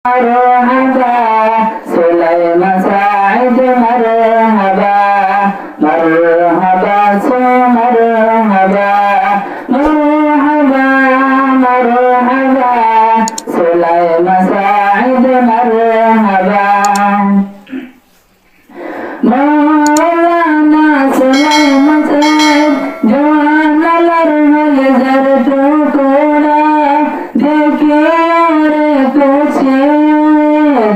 مرحبا سليمان سعيد مرحبا مرحبا مرحبا مرحبا مرحبا سليمان سعيد مرحبا مولانا سليمان سعيد جوان الارمل زرتو कोड़ा देखे और पूछे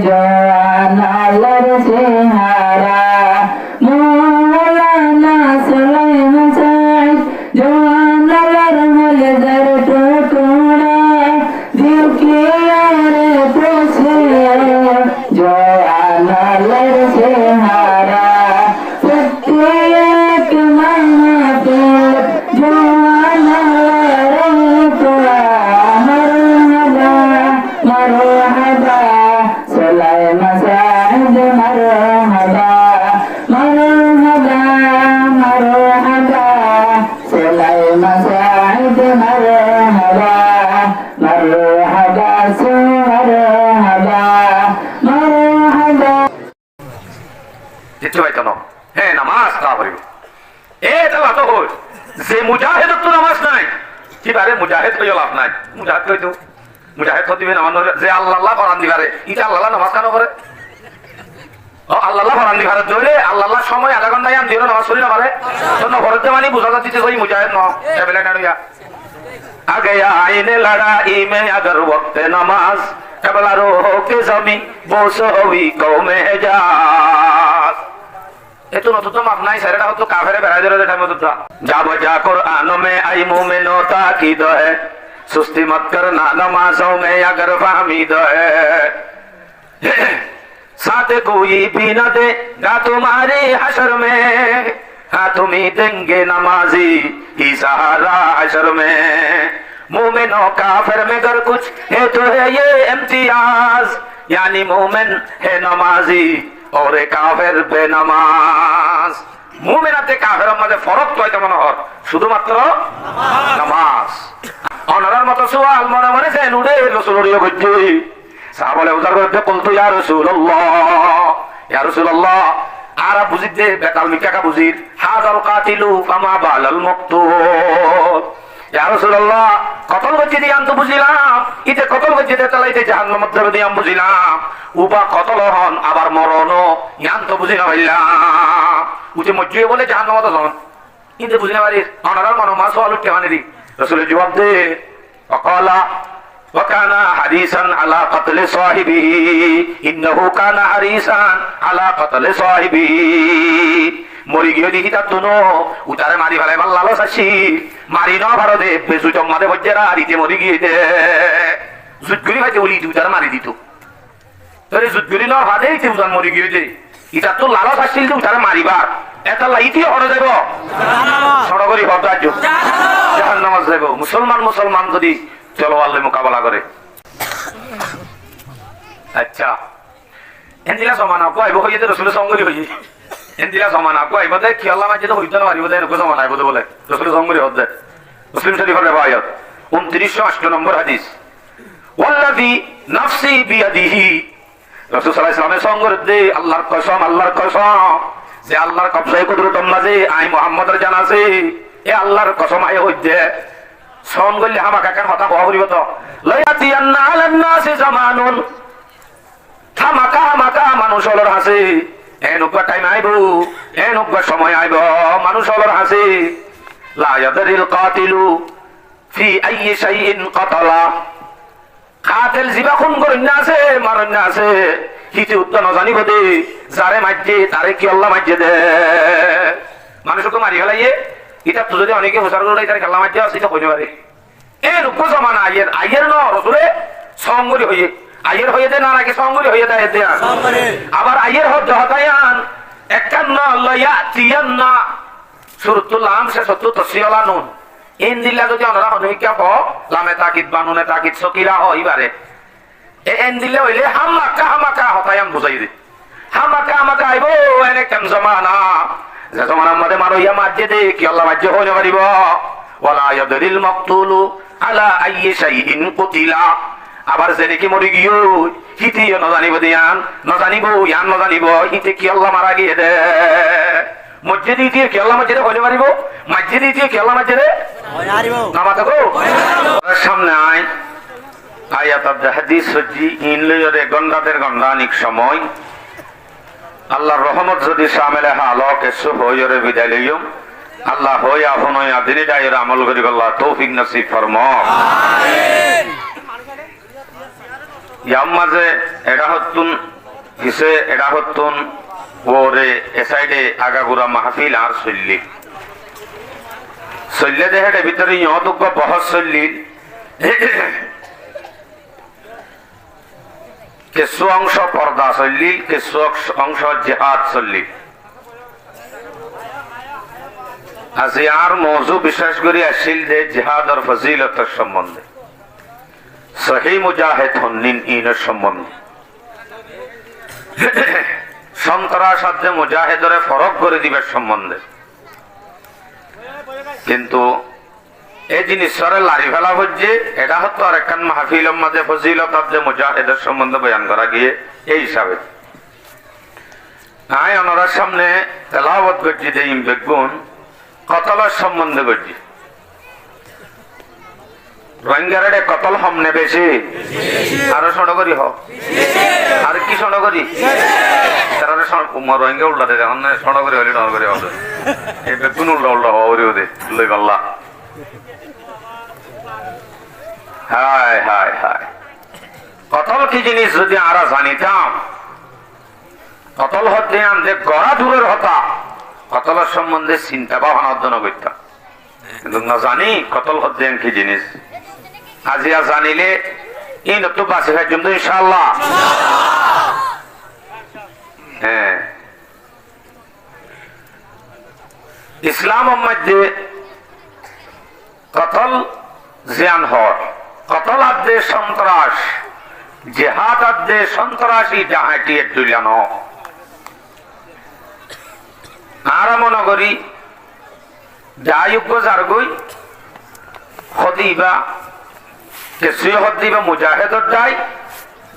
जवाना लर से हारा मौलाना सुलेमान सईद जवाना लर मल दर टोड़ा देखे और पूछे जवाना लर से हारा प्रत्येक महफिल जवाना مرحبا سليمان سعيد مرحبا مرحبا مرحبا سليمان سعيد مرحبا مرحبا مرحبا مرحبا যেতে না হ্যাঁ নামাজ তা পড়িব এটা তো হল যে মুজাহিদ তো নামাজ নাই কি বারে মুজাহিদ কইও লাভ নাই মুজাহিদ কইতো মুজাহিদ হতে হবে নামাজ যে আল্লাহ ফরান দিবারে এটা আল্লাহ নামাজ কেন করে ও আল্লাহ ফরান দিবারে ধরে আল্লাহ সময় আধা ঘন্টা আন দিও নামাজ পড়ি না পারে জন্য ফরজ মানে বুঝা যাচ্ছে কই মুজাহিদ ন এবেলা না आगे आईने लड़ाई में अगर वक्त नमाज कबला रोह के जमी वो सोवी कौमे जास এতো নতুন মাপ নাই সেটা হতো কাফেরে বেড়াই ধরে যেটা মতো যা বজা কুরআন में आई मोमिनो ताकीद है सुस्ती मत करना नमाजों में अगर फामीद है साथ कोई भी न देगा तुम्हारे हशर में हाँ तुम्हें देंगे नमाजी ही सहारा हशर में मोमिनो काफिर में अगर कुछ है तो है ये इम्तियाज यानी मोमिन है नमाजी और काफिर बेनमाज মুমিনাতে কাফেরের মধ্যে ফরক তো এটা মনে হয় শুধুমাত্র নামাজ অনরার মতো সওয়াল মনে মনে সে নুরে রাসূলুল্লাহ কইছে সাহাবালে উদার করতে বলতো ইয়া রাসূলুল্লাহ আর বুঝিতে বেতাল মিকাকা বুঝির হাজাল কাতিলু কামা বালাল মাকতুল ইয়া রাসূলুল্লাহ কতল করতে দিয়ে আমি তো বুঝিলাম ইতে কতল করতে চালাইতে জাহান্নামের মধ্যে দিয়ে আমি বুঝিলাম উবা কতল হন আবার মরণও ইয়ান তো বুঝি না ভাইলাম উঠে মজ্জুয়ে বলে জাহান্নামে যান কিন্তু বুঝি না পারি অনারার মনোমা সওয়াল উঠতে মানে দি রাসূলের জবাব দে وقال وكان حريصا على قتل صاحبه انه كان حريصا على قتل صاحبه মরি গিয়ে দেখি তার দুনো উতারে মারি ফেলে আমার লালস আসি মারি না ভারতে বেসু জম্মাতে বজ্জেরা দিতে মরি গিয়ে দে জুতগুলি ভাইতে উলি উতারে মারি দিত তোরে জুতগুলি না ভাদে ইতে উতার মরি গিয়ে দে এটা তো লালস আসছিল যে উতারে মারিবার এটা লাইতি হরে দেব সড়গরি হতো আজ জাহান্নামে যাব মুসলমান যদি চলো আল্লাহ মোকাবেলা করে আচ্ছা এন্দিলা সমানা কইব হইতে রাসূলের সঙ্গরি হই এন্দিলা সমানা কইব দে কি আল্লাহ মাঝে তো হইতো না মারিব দে রকম সমানা আইব বলে রাসূলের সঙ্গরি হচ্ছে মুসলিম শরীফের riwayat 2908 নম্বর হাদিস ওয়াল্লাযী নাফসি বিয়াদিহি রাসূল সাল্লাল্লাহু আলাইহি ওয়াসাল্লামের সঙ্গরে দে আল্লাহর কসম যে আল্লাহর কবজায় কুদরতম মাঝে আই মুহাম্মদের জান আছে এ আল্লাহর কসম আই হইতে সন গলি হামা কাকার কথা কওয়া করিব তো লায়াতিয়ান্না আলান নাসি জামানুন থামাকা মানুষ হলর আছে এনুকা টাইম আইব এনুকা সময় আইব মানুষ হলর আছে লা ইয়াদরিল কাতিলু ফি আইয়ি শাইইন কাতালা কাতিল জিবা খুন করেন না আছে মারেন না আছে হিতে উত্তর না জানিব দে যারে মাইজে তারে কি আল্লাহ মাইজে দে মানুষকে মারি ফেলাইয়ে এটা তো যদি অনেকে হোসার করে তারে আল্লাহ মাইজে আছে এটা কইতে পারে এর উপর জমানা আইয়ের ন রাসূলে সঙ্গরি হইয়ে আইয়ের হয়ে দে না নাকি সঙ্গরি হয়ে দেয় দেয়া আবার আইয়ের হতায়ান একান্ন আল্লাহ ইয়াতিয়ান্না সূরাতুল আমসে সত্তু তসিয়ালা নুন ইন দিল্লা যদি আমরা হনিকা হ লামে তাকিদ বানুনে তাকিদ সকিরা হইবারে এন দিলে হইলে হামাকা হতায়ান বুঝাই দে হামাকা আইবো এনে কেম জমানা যে জমানার মধ্যে মারো ইয়া মাঝে দে কি আল্লাহ মাঝে হইতে পারিব ওয়ালা ইয়াদরিল মাকতুলু আলা আইয়ি শাইইন কুতিলা আবার যে নাকি মরি গিয়ে হিতিও নজানিব দিয়ান নজানিব ইয়ান নজানিব হিতে কি আল্লাহ মারা গিয়ে দে মসজিদে দিয়ে কি আল্লাহ মসজিদে হইতে পারিব মসজিদে দিয়ে কি আল্লাহ মসজিদে নামাজ গো সামনে আয় আয়াত হাদিস সজ্জি ইন লইরে গন্ডাদের গন্ডানিক সময় আল্লাহর রহমত যদি শামিলে হালক এসো হইরে বিদায় লইম আল্লাহ হই আপন হই আদিনী দায়ের আমল করি আল্লাহ তৌফিক নসিব ফরমাও আমিন ইয়াম মাঝে এটা হতুন কিসে এটা হতুন ওরে এ সাইডে আগাগুড়া মাহফিল আর চললি চললে দেখে ভিতরে ইহতজ্ঞ বহস চললি কিছু অংশ পর্দা চললি কিছু অংশ জিহাদ চললি আজি আর মৌজু বিশেষ করে আসিল যে জিহাদর ফজিলতের সম্বন্ধে সহি মুজাহিদ হন্নিন ইনের সম্বন্ধে সন্ত্রাস সাথে মুজাহিদরে ফরক করে দিবার সম্বন্ধে কিন্তু এই জিনিসরে লারি ফেলা হচ্ছে এটা হতো আর একখান মাহফিলের মাঝে ফজিলত যে মুজাহিদের সম্বন্ধে বয়ান করা গিয়ে এই হিসাবে আয় ওনার সামনে তেলাওয়াত করছি যে বেগুন কতলের সম্বন্ধে করছি রোহিঙ্গারে কতল হমনে বেশি আরো শোনো করি হোক আর কি শোনো করি রোহিঙ্গা উল্টাতে যখন শোনো করি হলে ডর করে হবে এই বেগুন উল্টা উল্টা হওয়া ওদের লই পাল্লা হায় হায় হায় কতল কি জিনিস যদি আরা জানিতাম কতল হতে আমাদের গড়া দূরের হতা কতলের সম্বন্ধে চিন্তা ভাবনা অর্জন করতাম কিন্তু না জানি কতল হতে কি জিনিস আজিয়া জানিলে এই নতো বাঁচে থাকতাম তো ইনশাআল্লাহ হ্যাঁ ইসলাম মধ্যে কতল জিয়ান হর কতল আদে সন্ত্রাস জেহাদ আদে সন্ত্রাসী জাহাটি দুলানো আর মনে করি যাইব যারগই হদিবা কিছুই হদিবা মুজাহিদর যায়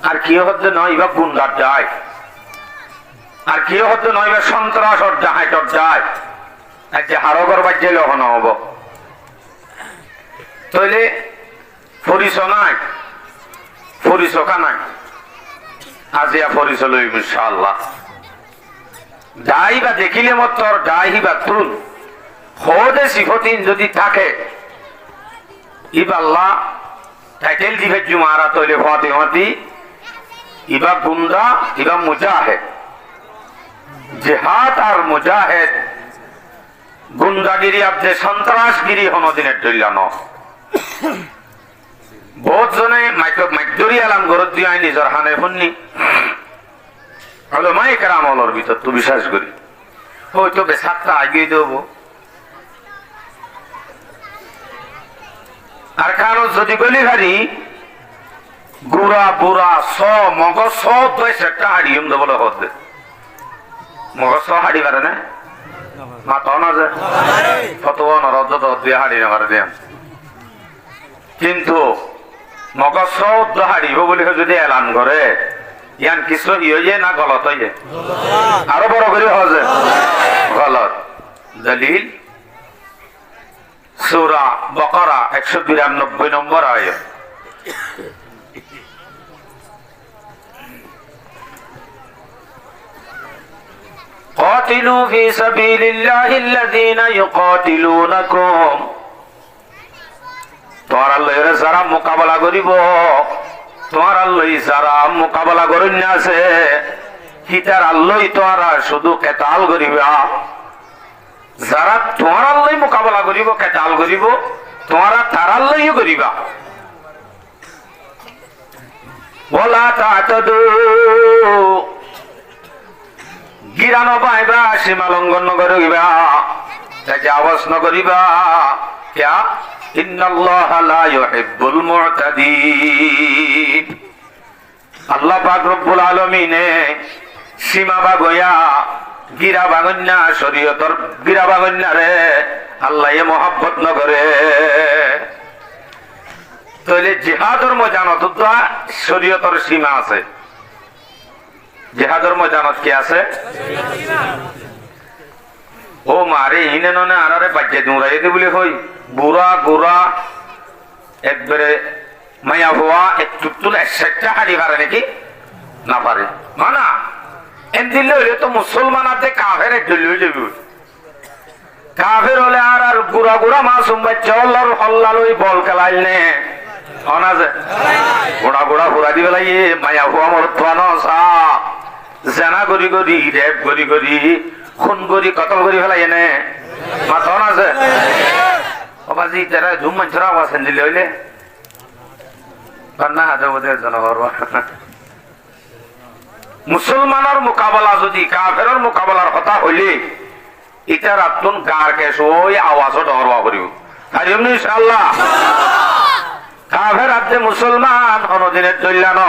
আর কি হতে নইবা গুন্ডার যায় আর কি হতে নইবা সন্ত্রাসর জাহাইটর যায় আর যে হারগর বাজ্যে লহন হব তইলে ফরিস নাই ফরিসকা নাই আজিয়া ফরিস লইব ইনশাআল্লাহ যাইবা দেখিলে মতর যাইবা তুল হদে সিফতিন যদি থাকে ইবাল্লাহ টাইটেল দিবে জুমারা তইলে ফাতিমাতি ইবা গুন্ডা ইবা মুজাহিদ জিহাদ আর মুজাহিদ গুন্ডাগিরি আপনি সন্ত্রাসগিরি হনদিনের দৈলানো বহুত জনে মাইদরি আলাম গরত দিয়ে আই নিজের হানে শুননি মাই কেরাম অলর ভিতর তো বিশ্বাস করি হয়তো বেসাতটা আগিয়ে দেব আর কারণ যদি গলি ভারি গুড়া বুড়া স মগজ সব সেটা হারিয়ে বলে হতে মগজ স হারি পারে না মাথা না যে কত নরদ দিয়ে হারি না পারে দিয়াম কিন্তু মগজ সব হারিব বলে যদি এলান করে ইয়ান কিছু ইয়ে না গলত হয়ে আরো বড় করে হজে গলত দলিল সূরা বাকারা 192 নম্বর আয়াত قاتلوا في سبيل الله الذين يقاتلونكم তোমার আল্লাহর যারা মোকাবেলা করিব তোমার আল্লাহ যারা মোকাবেলা করেন না আছে হিতার আল্লাহ তোরা শুধু কেতাল করিবা যারা তোমার আল্লাহ মোকাবেলা করিব কেতাল করিব তোমরা তার আল্লাহই করিবা বলা তাতাদু গিরানো পাইবা সীমা লঙ্ঘন নকরিবা তাজাওয়াজ নকরিবা क्या इन्नल्लाह ला युहिब्बुल मुअतादीन আল্লাহ পাক রব্বুল আলামিনে সীমা বাগয়া গিরা বাগন্যা শরীয়তর গিরা বাগন্যা রে আল্লাহ এ মহব্বত ন করে তাহলে জিহাদর ময়দানত তো শরীয়তের সীমা আছে। জিহাদর ময়দানত কি আছে? ও মারে ইনে ননে আরারে বাজ্যে দুরাই দি বলি হই বুড়া গুড়া একবারে মায়া হওয়া একটু তুলে সেটা হারি পারে নাকি? না পারে মানা এন দিলে হইলে তো মুসলমান আছে কাফের একটু লই যাবি। কাফের হলে আর আর গুড়া গুড়া মাসুম বাচ্চা আল্লাহর হল্লা লই বল খেলাইল নে অনাজে গুড়া গুড়া ঘুরা দি বেলাই মায়া হওয়া মরত্বান সা জানা গরি গরি রেপ গরি গরি খুন গরি কতল গরি ফেলাই এনে মাথন আছে বাবাজি তারা ঝুম মানুষরা আওয়াজ দিলে হইলে না হাজার ওদের জন মুসলমানের মোকাবেলা যদি কাফেরের মোকাবেলার কথা হইলে ইটার আত্মন গার কেস ওই আওয়াজও ডরবা করিব আর এমনি ইনশাআল্লাহ কাফের আত্মে মুসলমান কোনদিনের চললা ন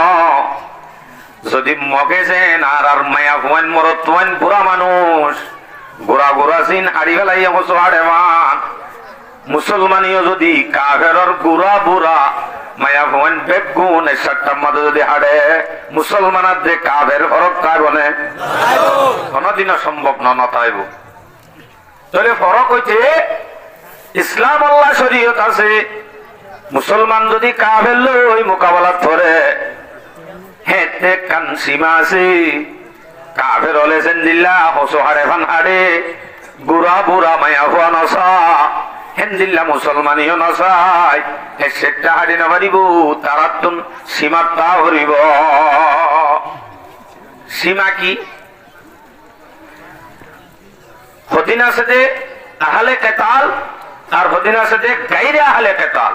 যদি মগেছেন আর আর মায়া ফুয়ান মরত ফুয়ান বুড়া মানুষ গোড়া গোড়া সিন হাড়ি ফেলাই হাড়ে মান মুসলমানীয় যদি কাফেরর গুড়া বুড়া মায়া ফুয়ান বেগুন সাতটার মধ্যে যদি হাড়ে মুসলমানের যে কাফের ফরক তাই বলে কোনদিনও সম্ভব নতাইব। তাহলে ফরক হইছে ইসলাম আল্লাহ শরীয়ত আছে। মুসলমান যদি কাফের লই মোকাবেলা ধরে হেতে কান সীমা আছে। কাফের হলে সেন্দিল্লা হসো হাড়ে ফান হাড়ে বুড়া বুড়া মায়া হওয়া নসা হেন্দিল্লা মুসলমানিও নসাই সেটা হাড়ি না পারিব তারা তুন সীমাটা হরিব। সীমা কি? হদিন আছে যে আহলে কেতাল আর হদিন আছে যে গাইরে আহলে কেতাল।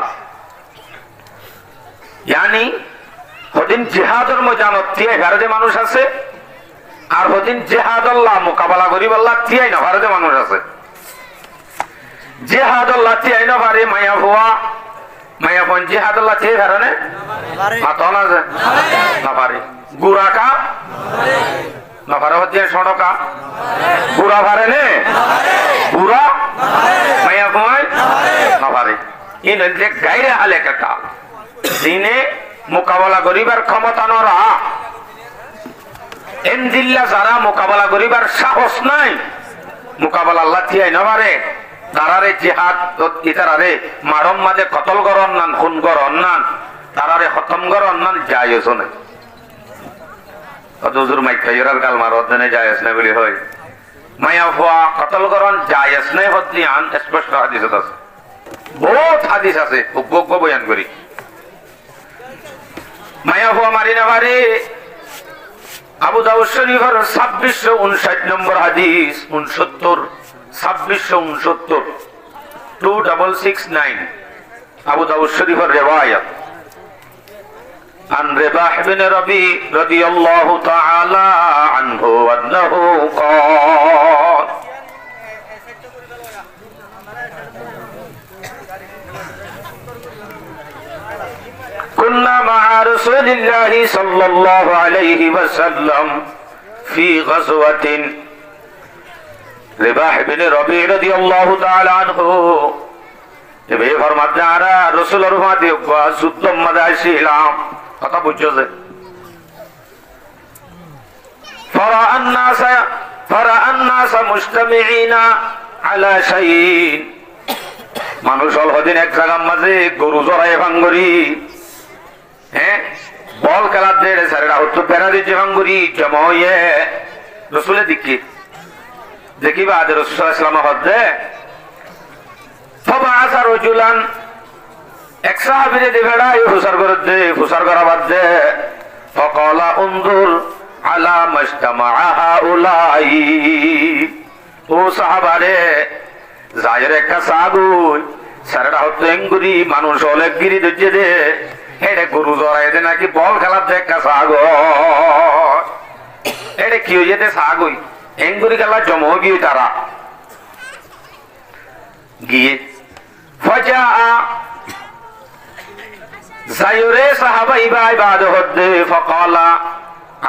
ইয়ানি হদিন জিহাদের ময়দানত তিয়াই ভারতে মানুষ আছে আর হদিন জিহাদ আল্লাহ মোকাবেলা করি আল্লাহ তিয়াই না ভারতে মানুষ আছে। জিহাদ আল্লাহ তিয়াই না পারে মায়া ভুয়া মায়া ফোন জিহাদ আল্লাহ তিয়াই কারণে মাতন আছে না পারে গুড়াকা না পারে হচ্ছে সড়কা গুড়া পারে নে গুড়া মায়া ফোন না পারে এই নদীতে গাইরে আলে কেতা দিনে মোকাবেলা করিবার ক্ষমতা নরা এনদিল্লা যারা মোকাবেলা করিবার সাহস নাই মোকাবেলা আল্লাহ থিয়াই নবারে তারারে জিহাদ ইতারারে মারম মাঝে কতল গরন নান খুন গরন নান তারারে খতম গরন নান জায়েজ নাই। হুজুর মাইকাইরার গাল মারত দেনে জায়েজ নাই বলি হয় মায়া ফুয়া কতল গরন জায়েজ নাই হতলি আন স্পষ্ট হাদিস আছে বহুত হাদিস আছে উগ্গ বয়ান করি মায়া ফুয়া মারি না পারে। আবু দাউদ শরীফের 2659 নম্বর হাদিস 2669 2669 আবু দাউদ শরীফের রিওয়ায়াত عن رباح بن ربيع رضي الله تعالى عنه أنه قال كنا مع رسول الله صلى الله عليه وسلم في غزوة رباح بن ربيع رضي الله تعالى عنه বে ফরমাতে আরা রাসূলুর ফাতে যুদ্ধ মধ্যে ছিলাম কথা বুঝছো যে ফারা আন-নাস মুজতামিঈনা আলা শাইইন মানুষ অলহদিন এক জায়গার মাঝে গরু জড়ায় ভাঙ্গরি হ্যাঁ বল খেলার দেড়ে সারেরা হতো পেরা দিচ্ছে ভাঙ্গরি জময়ে রাসূলের দিকে দেখিবা আদের রাসূল সাল্লাল্লাহু আলাইহি ওয়াসাল্লাম হদে فبعث رجلا এক সাহাবীরে দেবেড়া ফুসার করে দে ফুসার করা বাদ দে فقال انظر على ما اجتمع هؤلاء ও সাহাবারে জায়রে কাসাগুই সারেরা হতো এঙ্গুরি মানুষ অনেক গিরি দজ্জে দে এরে গরু জড়াই দে নাকি বল খেলার দেখ কাসাগো এরে কি হয়ে যেতে সাগুই এঙ্গুরি খেলা জমা গিয়ে তারা গিয়ে ফজা জায়রে সাহাবা ইবাই বাদ হদে ফকালা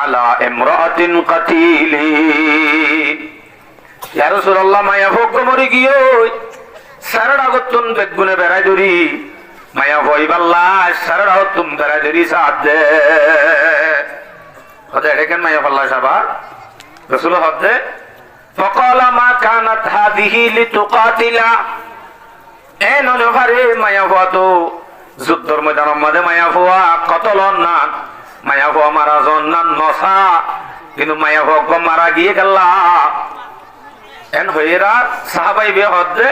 আলা ইমরাতিন কাতিলি ইয়া রাসূলুল্লাহ মায়া ভোগ মরি গিয়ে সারডা গতন বেগুনে বেড়াই দরি মায়া ভইবাল্লা সারা তুম তারা দেরি সাথ দে হতে এখান মায়া পাল্লা সাবা রাসূল হতে فقال ما كانت هذه لتقاتل এন অনুহারে মায়া হওয়া তো যুদ্ধর ময়দানের মধ্যে মায়া হওয়া কতলন না মায়া হওয়া মারা জন্নান নসা কিন্তু মায়া হওয়া মারা গিয়ে গেল এন হইরা সাহাবাই বে হদে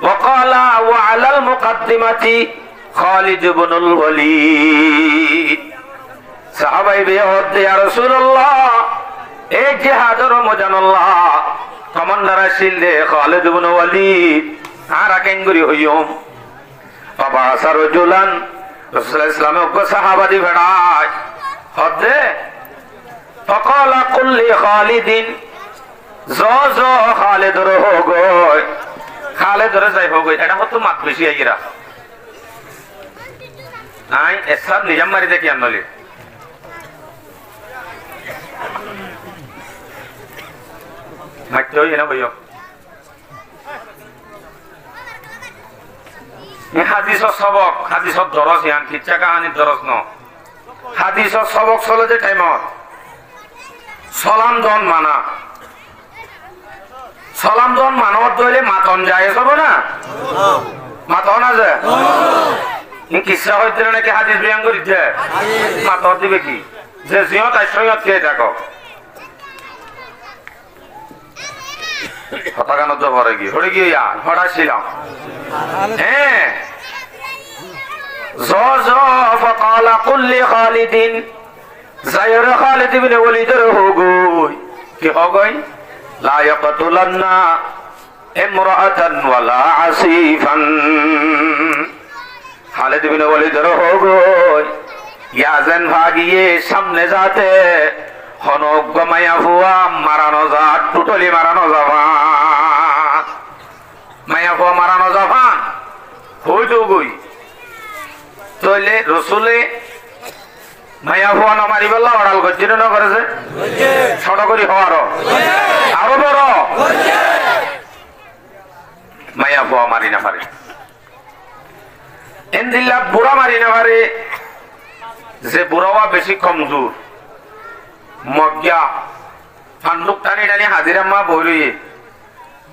وقال وعلى المقدمة خالد بن الوليد সাহাবাই বে হদে ইয়া রাসূলুল্লাহ এই জিহাদের ময়দান আল্লাহ কমান্ডার ছিল খালিদ ইবনে ওয়ালিদ আর কেঙ্গুরি হইয়ম বাবা সারজুলান রাসূলুল্লাহ ইসলামে ও সাহাবাদি ভেড়ায় হদে فقال قل لخالد زو খালিদ র হো গয় খালিদ র যাই হো গয় এটা হতো মাত বেশি আইরা আই এসব নিজাম মারি দেখি আনলে মাইতই না হইও হাদিসর সবক হাদিসর দরস ইয়ান কিচ্ছা কাহানির দরস ন হাদিসর সবক চলে যে টাইমত সালাম দন মানা সালাম দন মানবত দইলে মাতন যায় সব না মাতন আছে কিচ্ছা হইতে নাকি হাদিস বিয়ান করিছে মাতন দিবে কি যে জিয়ত আইসয়ত কে দেখো হতাগানত পরে কি হরে গিয়া হড়াছিলাম হ্যাঁ فقال قل لخالد زير خالد بن وليد هوغوي কি হগই لا يقتلن امرأة ولا عصيفا খালিদ বিন ওয়ালিদ হগোই ইয়াজেন ভাগিয়ে সামনে যাতে হনজ্ঞ মায়া ফুয়া মারানো যা টুটলি মারানো যাবা মায়া ফুয়া মারানো যাবা হইতো গই তইলে রসুলে মায়া ফুয়া না মারি বললা ওড়াল গজ্জির না করেছে ছোট করি হওয়ারও আরো বড় মায়া ফুয়া মারি না পারে এন্দিল্লা বুড়া মারি না পারে যে বুড়াওয়া বেশি কমজোর মজ্ঞা ফান্ডুক টানি টানি হাজিরাম্মা বইলি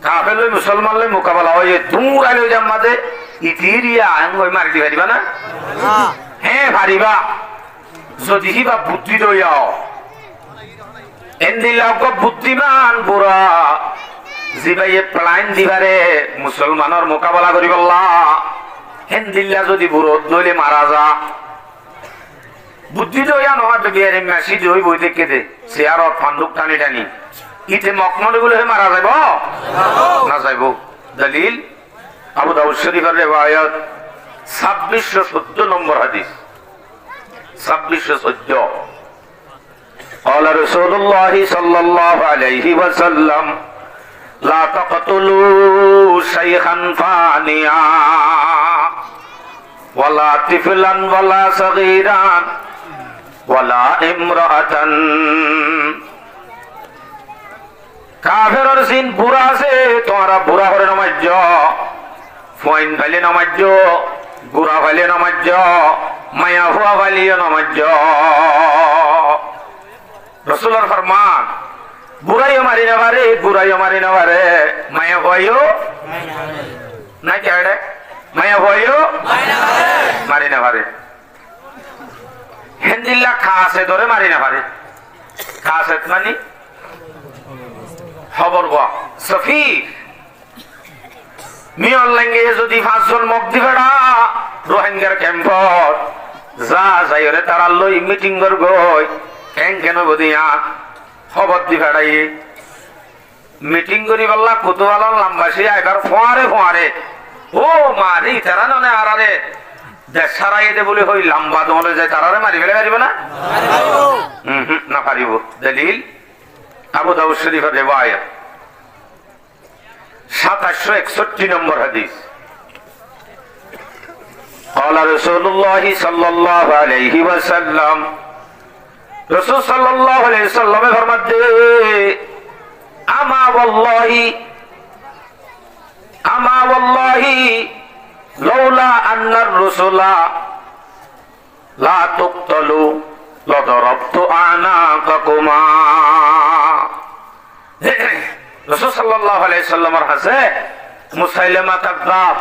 কাফের লই মুসলমান লই মোকাবেলা হয়ে দূর আলো জাম্মাতে ইতিরিয়া আইন হই মারি দিবা না হ্যাঁ ভারিবা যদি হিবা বুদ্ধি দইয়াও এন্দিল্লা বুদ্ধিমান বুড়া জিবাইয়ে প্লাইন দিবারে মুসলমানের মোকাবেলা করি বললা হেন্দিল্লা যদি বুড়ো দইলে মারা যা বুদ্ধি দইয়া নহয় বিয়ারে মেসি দই বই দেখে দে সে আর ফান্ডুক টানি টানি ইতে মকমল গুলো মারা যাইব না যাইব দলিল আবু দাউদ শরীফের রিওয়ায়াত 2614 নম্বর হাদিস 2614 قال رسول الله صلى الله عليه وسلم لا تقتلوا شيخا فانيا ولا طفلا ولا صغيرا ولا امرأة কাফেরর সিন বুড়া আছে তোমরা বুড়া করে নমাজ্য ফয়েন ফাইলে নমাজ্য গুড়া ফাইলে নমাজ্য মায়া হুয়া ফাইলিও নমাজ্য রাসূলের ফরমান বুড়াইও মারি না পারে গুড়াইও মারি না পারে মায়া হইও না কেড়ে মায়া হইও মারি না পারে হেন্দিল্লা খাসে ধরে মারি না পারে খাসে মানে খবর গো সফি মিয়র লেঙ্গে যদি 5 জন মগদি বেড়া রোহিঙ্গার ক্যাম্পত যা যাইরে তারা লই মিটিং কর গই কেন বদিয়া খবর দি বেড়াই মিটিং করি বললা কুতুয়ালা লম্বাসি আইবার ফোয়ারে ফোয়ারে ও মারি তারা ননে আরারে দেশ সারাই দে বলে হই লম্বা দমলে যায় তারারে মারি ফেলে পারিব না না পারিব দলিল আবু দাউদ শরীফের রিওয়ায়াত 2761 নম্বর হাদিস قال رسول الله صلى الله عليه وسلم رسول صلى الله عليه وسلم ফরমাতে আমা ওয়াল্লাহি লাউলা আন্নার রাসূলা লা তুকতালু লাদারাবতু আনাকাকুমা। রাসূল সাল্লাল্লাহু আলাইহি সাল্লামের হাসে মুসাইলামা কাযযাব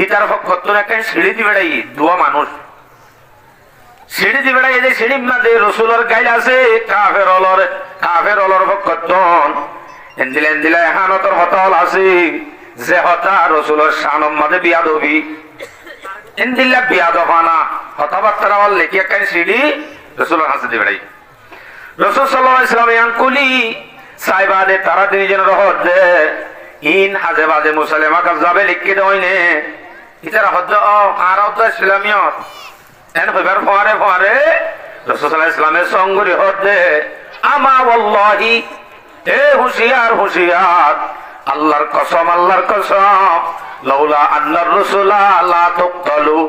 ইতার পক্ষতরে কেন সিঁড়ি দিবেড়াই দুয়া মানুষ সিঁড়ি দিবেড়াই যে সিঁড়ি মাঝে রাসূলের গাইল আছে কাফের অলর পক্ষতন এন্দিলে হানতর হতল আছে যে হতা রাসূলের শানম মাঝে বিয়াদবি এন্দিল্লা বিয়াদফানা কথাবার্তা বল লেখি কেন সিঁড়ি রাসূলের হাসে দিবেড়াই। রাসূল সাল্লাল্লাহু আলাইহি সাল্লাম ইয়ানকুলি সাইবাদে তারা তিনজন রহত দে ইন হাজে বাজে মুসাইলামা কাযযাবে লিখকে দইনে ইতারা হদ আর হদ ইসলামিয়ত এন হইবার ফরে রাসূল সাল্লাল্লাহু আলাইহি সাল্লামের সঙ্গরি হদ দে আমা ওয়াল্লাহি এ হুশিয়ার আল্লাহর কসম লাউলা আন্নার রাসূলা লা তুকতালু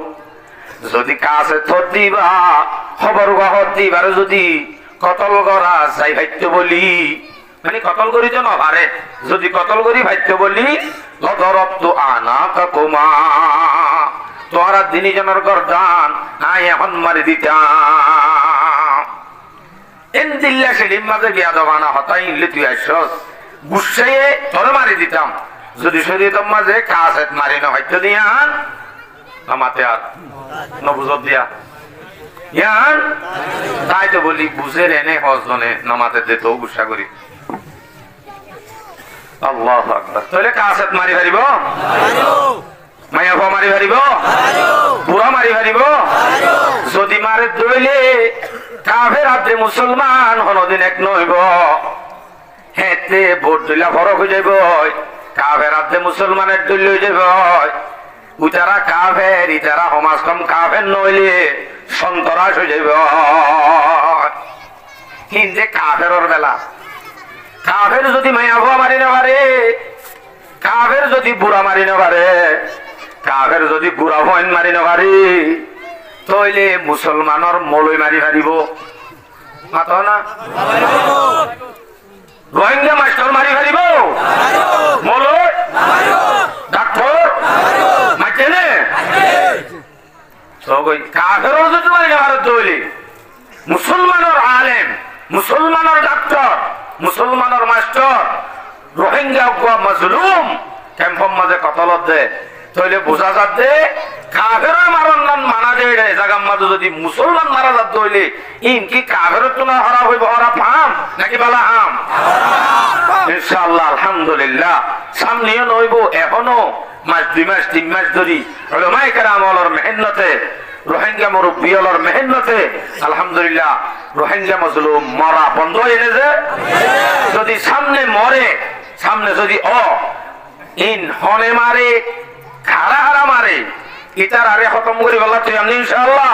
যদি কাছে থর দিবা খবর গহত দিবার যদি কতল করা যাই ভাইত্য বলি মানে কতল করি তো নভারে যদি কতল করি ভাইত্য বলি লাদারাবতু আনাকাকুমা তোরা দিনী জনের গর্দান আই এখন মারি দিতাম। এন্দিল্লা সেলিম মাঝে বিয়াদবানা হতাই ইনলে তুই আসছস গুসাইয়ে তোরে মারি দিতাম যদি শরীয়তের মাঝে কাছেত মারি না ভাইত্য দিয়ান আমাতে আর নবুজত দিয়া ইয়ান তাই তো বলি বুঝের এনে হজনে নামাতে দে তো গুসা করি আল্লাহু আকবার তাহলে কাছেত মারি পারিব মায়া মারি পারিব বুড়া মারি পারিব যদি মারে দইলে কাফের হাতে মুসলমান হনদিন এক নইব হেতে ভোট দিলা ফরক হয়ে যাইব কাফের হাতে মুসলমানের দল হয়ে যাইব উতারা কাফের ইতারা সমাজ কম কাফের নইলে সন্তরাস হয়ে যাইব কিন্তু কাফেরর বেলা কাফের যদি মায়া ভুয়া মারি না পারে কাফের যদি বুড়া মারি না পারে কাফের যদি বুড়া ভয়েন মারি না পারি তইলে মুসলমানের মলই মারি পারিব মাত না রোহিঙ্গা মাস্টার মারি পারিব মলই ডাক্তার মাইতেনে কাফেরও যদি মারি না পারে তইলে মুসলমানের আলেম মুসলমানের ডাক্তার মুসলমানের মাস্টার রোহিঙ্গা মাজলুম ক্যাম্পর মাঝে কতলত দে তইলে বোঝা যাচ্ছে কাফের মারার নাম মানা দে জায়গার মাঝে যদি মুসলমান মারা যাত হইলে ইনকি কাফের তো না হরা হইব হরা ফাম নাকি বালা হাম ইনশাআল্লাহ আলহামদুলিল্লাহ সামনেও নইব এখনো মাস 2 মাস 3 মাস ধরি উলামায়ে কেরাম ওলর মেহনতে রোহিঙ্গা মুরব্বী ওলর মেহনতে আলহামদুলিল্লাহ রোহিঙ্গা মাজলুম মরা বন্ধ হয়ে গেছে যদি সামনে মরে সামনে যদি ইন হনে মারে খাড়া মারে ইতার আরে খতম করি বলা তুই আমি ইনশাআল্লাহ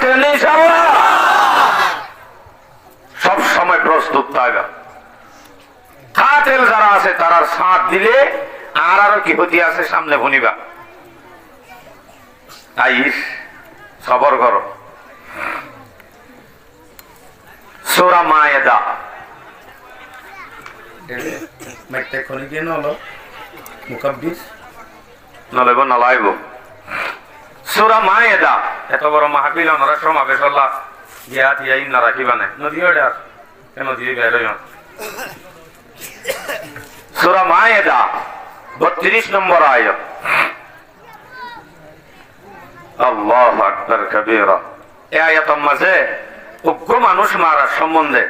তুই ইনশাআল্লাহ সব সময় প্রস্তুত থাকবে কাতেল যারা আছে তারার সাথ দিলে আর আরো কি হতি আছে সামনে ভনিবা আইস সবর করো। সূরা মায়েদা মেটে কোন কি নলো মুকাব্বিস নলেব নালাইব সূরা মায়েদা এত বড় মাহফিল ওনারা সমাবেশ আল্লাহ গিয়া তিয়া ইন্না রাখিবানে নদী ওডার কেন দিয়ে বেরোয় সূরা মায়েদা 32 নম্বর আয়াত আল্লাহু আকবার কবীরা এই আয়াতের মাঝে উগ্র মানুষ মারার সম্বন্ধে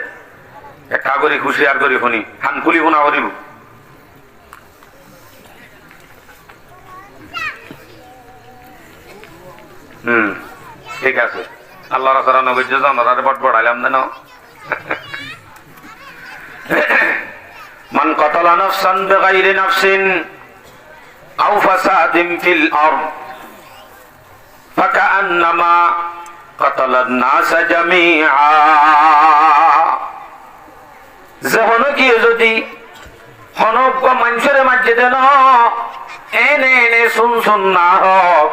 একটা করে হুঁশিয়ার করি শুনি হানকুলি শুনা করিব ঠিক আছে আল্লাহ রাসূল নবী জানারে বট বড়াইলাম না মান কাতালা নাফসান বিগাইরি নাফসিন আও ফাসাদিন ফিল আরদ ফাকান্নামা কাতালান নাস জামিআ যেহনো কি যদি হনক মানুষের মাঝে দেন এনে এনে শুন না হোক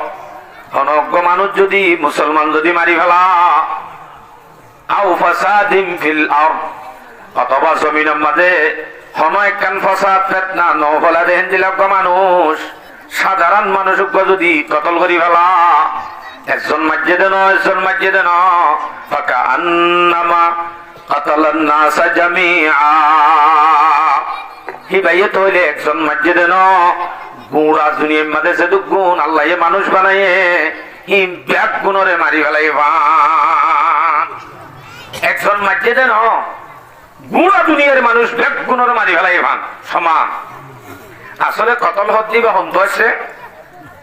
অনজ্ঞ মানুষ যদি মুসলমান যদি মারি ফেলা আও ফাসাদিন ফিল আরদ অথবা জমিনের মাঝে হন একখান ফসাদ ফিতনা ন ফলা দেন দিলাক মানুষ সাধারণ মানুষ যদি কতল করি ফেলা একজন মসজিদে ন একজন মসজিদে ন ফাকা আন্নামা কাতালান নাসা জামিআ হি ভাইয়ে তইলে একজন মসজিদে ন গুড়া দুনিয়ার মধ্যে সে গুণ আল্লাহ মানুষ বানায়ে হি ব্যাগ গুণরে মারি ফেলাই একজন মসজিদে ন গুড়া দুনিয়ার মানুষ ব্যাগ গুণরে মারি ফেলাই সমান আসলে কতল হতে বা হন্ত আছে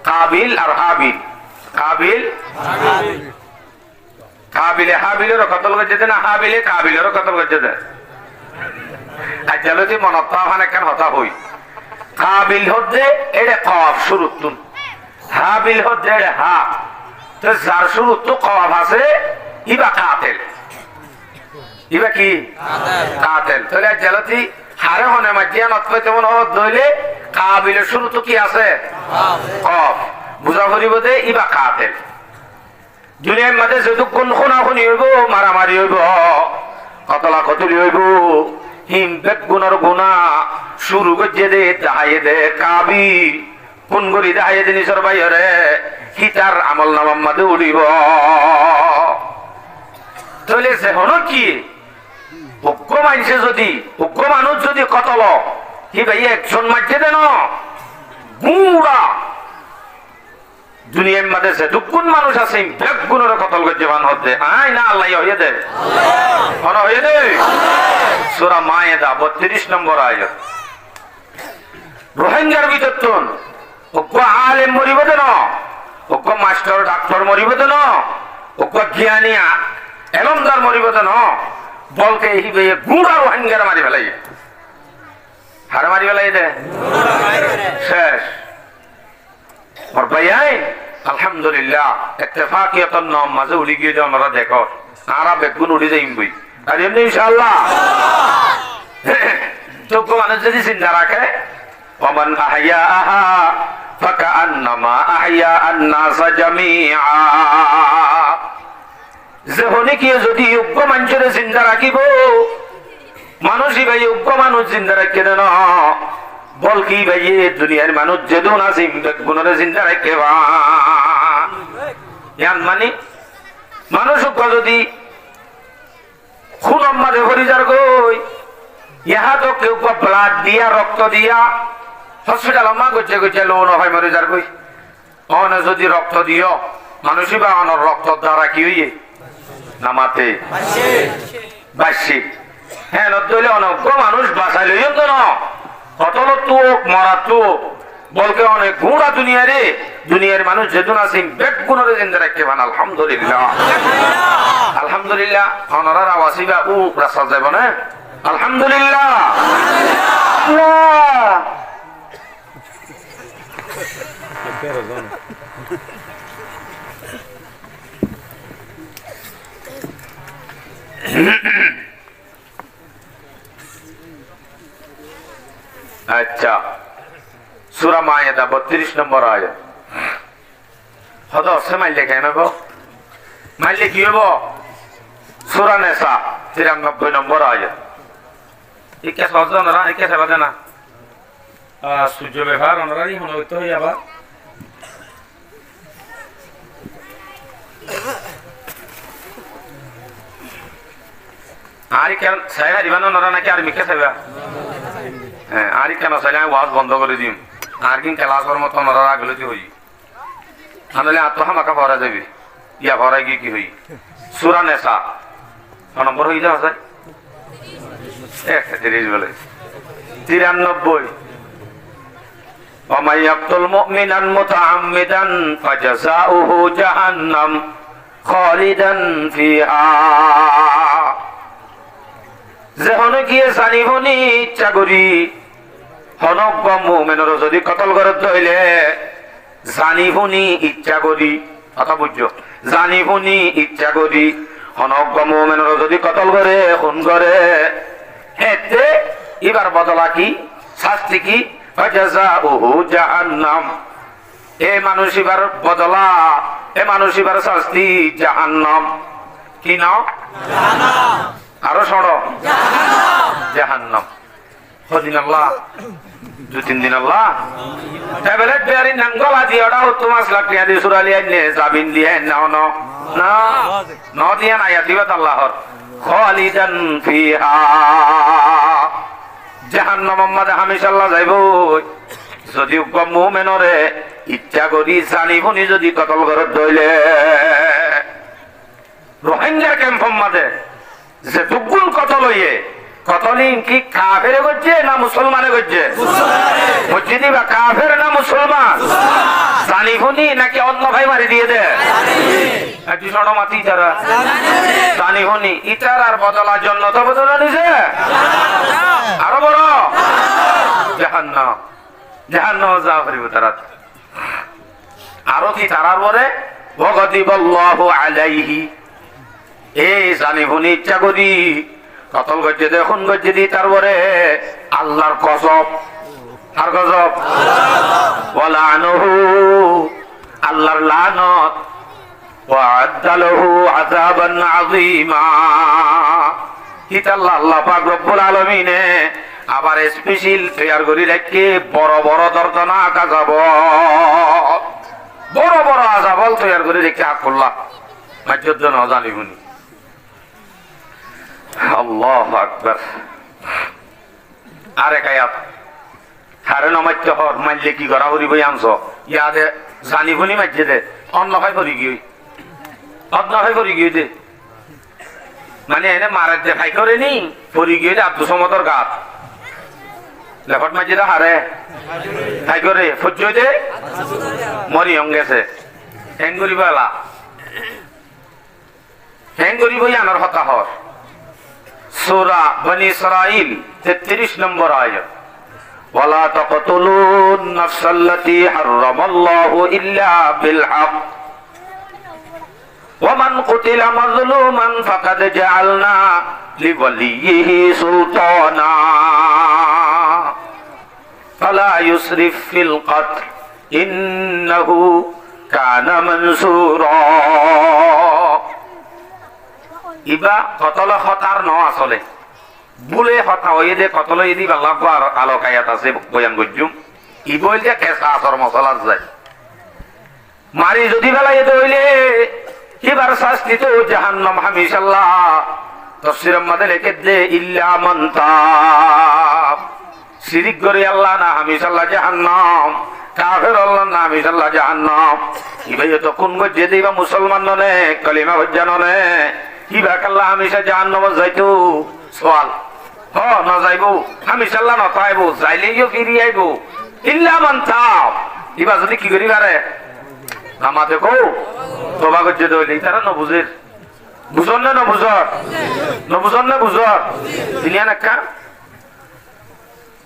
কাবিল আর হাবিল কাবিল কাবিলে হাবিলেরও কতল করছে না হাবিলে কাবিলেরও কতল করছে আজ মনত পাওয়া কেন হতা হই কাবিল হচ্ছে এটা কফ শুরুতুন হাবিল হচ্ছে এটা হা তো যার শুরু তো কফ আছে ইবা কাতেল ইবা কি কাতেল তাহলে জেলাতি হারে হনে মাঝিয়া নত পাইতে মনে ধরলে কাবিলের শুরু তো কি আছে কফ বুঝা করিব দে ইবা কাতেল দুনিয়ার মাঝে যতক্ষণ খুনাখুনি হইব মারামারি হইব কতলা কতলি হইব হিমপেট গুণর গুণা শুরু করছে দে দাহাইয়ে দে কাবিল কোন করি দাহাইয়ে দে নিজের বাইরে হিতার আমল নামার মাঝে উড়িব তাহলে সে হলো কি অজ্ঞ মানছে যদি অজ্ঞ মানুষ যদি কতল কি ভাই একজন মাঝে দেন গুড়া দুনিয়ার মধ্যে সে দুগুণ মানুষ আছে ব্যাগ গুণের কতল করছে মান হচ্ছে আয় না আল্লাহ হয়ে দে হয়ে দে সূরা মায়েদা 32 নম্বর আয়াত রোহিঙ্গার ভিতর তুন অজ্ঞ আলেম মরিব দেন অজ্ঞ মাস্টার ডাক্তার মরিব দেন অজ্ঞ জ্ঞানী এলমদার মরিব দেন বলকে হিবে গুড়া রোহিঙ্গার মারি ফেলাই হার মারি ফেলাই দে শেষ और भाई अल्हम्दुलिल्लाह इत्तेफाकियतन नाम माजे उड़ी गए जो हमारा देखो आरा बेगुन उड़ी जाइम भाई अरे हमने इंशाअल्लाह तो को माने जदी जिंदा रखे वमन अहयाहा फकअन्नमा अहया अन्नास जमीआ जहोने की যদি যোগ্য মানুষের জিন্দা রাখিব মানুষই ভাই যোগ্য মানুষ জিন্দা রাখে না বল কি ভাই দুনিয়ার মানুষ যেদুন আছে গুণরে চিন্তা রাখে মানে মানুষ যদি খুন মাঝে হরিজার গই ইহা তো কেউ ব্লাড দিয়া রক্ত দিয়া হসপিটাল আমা গছে গছে লোন হয় মরিজার গই অন যদি রক্ত দিও মানুষই বা অনর রক্ত দ্বারা কি হইয়ে নামাতে বাসিক হ্যাঁ নদলে অনজ্ঞ মানুষ বাঁচাই লইম তো না কতল তুক মরা তুক বলকে অনেক গুণা দুনিয়া রে দুনিয়ার মানুষ যেদিন আছে বেগ গুণরে জিন্দা রাখতে পান আলহামদুলিল্লাহ আলহামদুলিল্লাহ অনরার আওয়াসিবা ও রাস্তা যাব না আলহামদুলিল্লাহ अच्छा सूरा मायदा 32 नंबर आयत हदो से माइले कहना बो माइले की हो सूरा निसा 93 नंबर आयत ये क्या सोचो ना ये क्या समझ ना सूर्य व्यवहार ओनरा नहीं होना तो या बा आरी क्या साया दिवानो नरा ना क्या आरी मिक्के साया আরি কেন চাইলে আমি ওয়াজ বন্ধ করে দিম আর কিন ক্লাসের মতো নরা রাখলে হই আনলে আত্মহামাকা ভরা যাবে ইয়া ভরাই গিয়ে কি হই সূরা নিসা নম্বর হই যাও স্যার একটা জিনিস বলে 93 ومن يقتل مؤمنا متعمدا فجزاؤه جهنم خالدا فيها যেহন গিয়ে জানিবনি ইচ্ছা করি হনক মুমিনের যদি কতল করে ধইলে জানিবনি ইচ্ছা করি কথা বুঝছো জানিবনি ইচ্ছা করি হনক মুমিনের যদি কতল করে খুন করে হেতে এবার বদলা কি শাস্তি কি ফাজাজাউহু জাহান্নাম এ মানুষ এবার বদলা এ মানুষ এবার শাস্তি জাহান্নাম কি নাও জাহান্নাম আরো সড়ো জাহান্নাম হদিন আল্লাহ 2-3 দিন আল্লাহ ট্যাবলেট বেয়ারি নাম গলা দিয়ে ওটা 5 লাখ টাকা দিয়ে সুরালি আইনে জামিন দিয়ে নাও না না দিয়ে না ইয়াতিবাত আল্লাহর খালিদান ফিহা জাহান্নাম মধ্যে হামেশা আল্লাহ যাইব যদি মুমিনরে ইচ্ছা করি জানিবনি যদি কতল ঘরত দইলে রোহিঙ্গা ক্যাম্পের মধ্যে যে দুগুণ কতল হইয়ে কতলিন কি কাফেরে করছে না মুসলমানে করছে মসজিদি বা কাফের না মুসলমান জানিবনি নাকি অন্য ভাই মারি দিয়ে দে একটি ছোট মাতি তারা জানিবনি ইটার আর বদলার জন্য তো বদলা নিছে আরো বড় জাহান্নাম জাহান্নাম যা করিব তারা আরো কি তারার পরে ওয়াগদিবাল্লাহু আলাইহি এই জানিবনি ইচ্ছা করি কতল গজ্জে দেখুন গজ্জে দি তারপরে আল্লাহর গজব আর গজব ওয়ালানুহু আল্লাহর লানত ওয়া আদালহু আযাবান আযীমা ইতাল্লাহ আল্লাহ পাক রব্বুল আলামিনে আবার স্পেশাল তৈয়ার করি রাখে বড় বড় দর্দনাক আযাব বড় বড় আযাবল তৈয়ার করে রেখে আকুল্লাহ মাজ্জুদ না জানিবনি আল্লাহু আকবার আরেক আয়াত হারে নমাইতে হর মাইলে কি করা করিব আনছো ইয়াদে জানিবনি মাইজে দে অন্য ভাই করি গিয়ে অন্য ভাই করি গিয়ে দে মানে এনে মারার দে ভাই করে নি পরি গিয়ে দে আব্দুল সমদর গাত লেফট মাইজে দে হারে ভাই করে ফজ্জ দে মরি গেছে হ্যাং করিব এলা হ্যাং করিব আনার হতা হর সূরা বনি ইসরাইল 33 নম্বর আয়াত ওয়ালা তাকতুলুন নাফসাল্লাতী হারামাল্লাহু ইল্লা বিল হক ওয়া মান কুতিলা মাজলুমান ফাকাদ জাআলনা লিওয়ালিয়িহি সুলতানা ফালা ইউসরিফ ফিল কতল ইন্নাহু কানা মানসুরা ইবা কতল হতার ন আসলে বুলে হতা হয়ে দে কতল ইদি আল্লাহ আর আলোক আয়াত আছে বয়ান গজ্জুম ই বইলে কেসা আসর মশলা যায় মারি যদি বেলা এতে হইলে এবার শাস্তি তো জাহান্নাম হামিশাল্লাহ তাফসীরের মধ্যে লিখে দে ইল্লা মান তাব শিরিক করে আল্লাহ না হামিশাল্লাহ জাহান্নাম কাফের আল্লাহ না হামিশাল্লাহ জাহান্নাম ইবাই তো কোন গজ্জে দেবা মুসলমান ননে কলিমা হজ্জা ননে কিবা কাল্লা হামেশা জাহান্নামে যাইতো সওয়াল হ না যাইবো হামেশা আল্লাহ না পাইবো যাইলেও ফিরি আইবো ইল্লা মান তাব ইবা যদি কি করি পারে নামাতে কও তওবা করতে দইলে তারা ন বুঝের বুঝন না বুঝর ন বুঝন না বুঝর দুনিয়া নাকা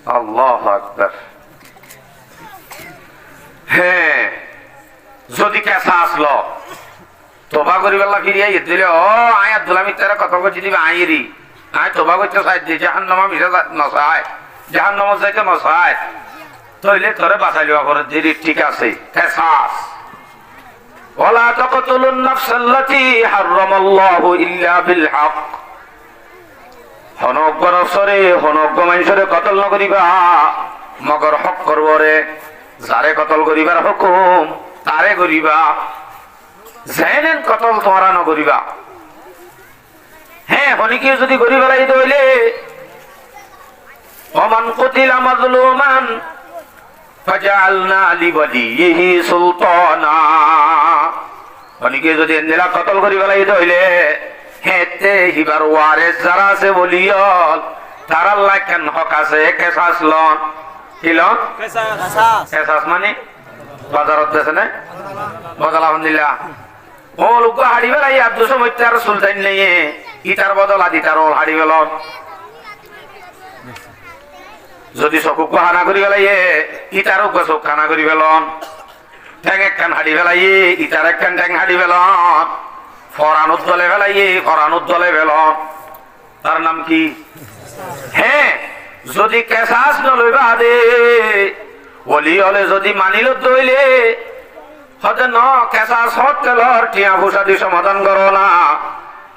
আল্লাহু আকবার হ্যাঁ যদি কেসা আসলো তোবা করি বেলা ফিরি আই দিলে ও আয় আব্দুল হামিদ তারা কথা বলছি দিবে আইরি আয় তোবা করতে চাই দিয়ে জাহান্নামা মিশে নসায় জাহান্নামা যাইতে নসায় তইলে তোরে বাঁচাই লিবা করে দিদি ঠিক আছে কেসাস ওয়ালা তাকতুলুন নাফসাল্লাতী হারামাল্লাহু ইল্লা বিল হক হনজ্ঞ নফসরে হনজ্ঞ মানুষরে কতল নকরিবা মগর হক করবরে যারে কতল করিবার হুকুম তারে করিবা জানেন কতল তোমরা নকরিবা হ্যাঁ হনিকে যদি করি বেলাই হইলে ওমান কুতিলা মাজলুমান ফাজআলনা লিওয়ালিহি সুলতানা হনিকে যদি এন্দেলা কতল করি বেলাই হইলে হেতে হিবার ওয়ারিস যারা আছে বলিয়ল তার আল্লাহ কেন হক আছে কেসাস লন কি লন কেসাস মানে বাজারত আছে না বদলা আলহামদুলিল্লাহ ও লোক হাড়ি বেলাই আব্দুল সমদ তার সুলতান নেই ইটার বদলা দিতার ওল হাড়ি বেলন যদি চকুক হানা করি বেলাই ইটারও চোখ খানা করি বেলন ঠেং একখান হাড়ি বেলাই ইটার একখান ঠেং হাড়ি বেলন ফরানুত দলে বেলাই ফরানুত দলে বেলন তার নাম কি হ্যাঁ যদি কেসাস নলইবা দে ওলি হলে যদি মানিল দইলে হতে ন কেসাস হট তেলর টিয়া ফুসা দি সমাধান করো না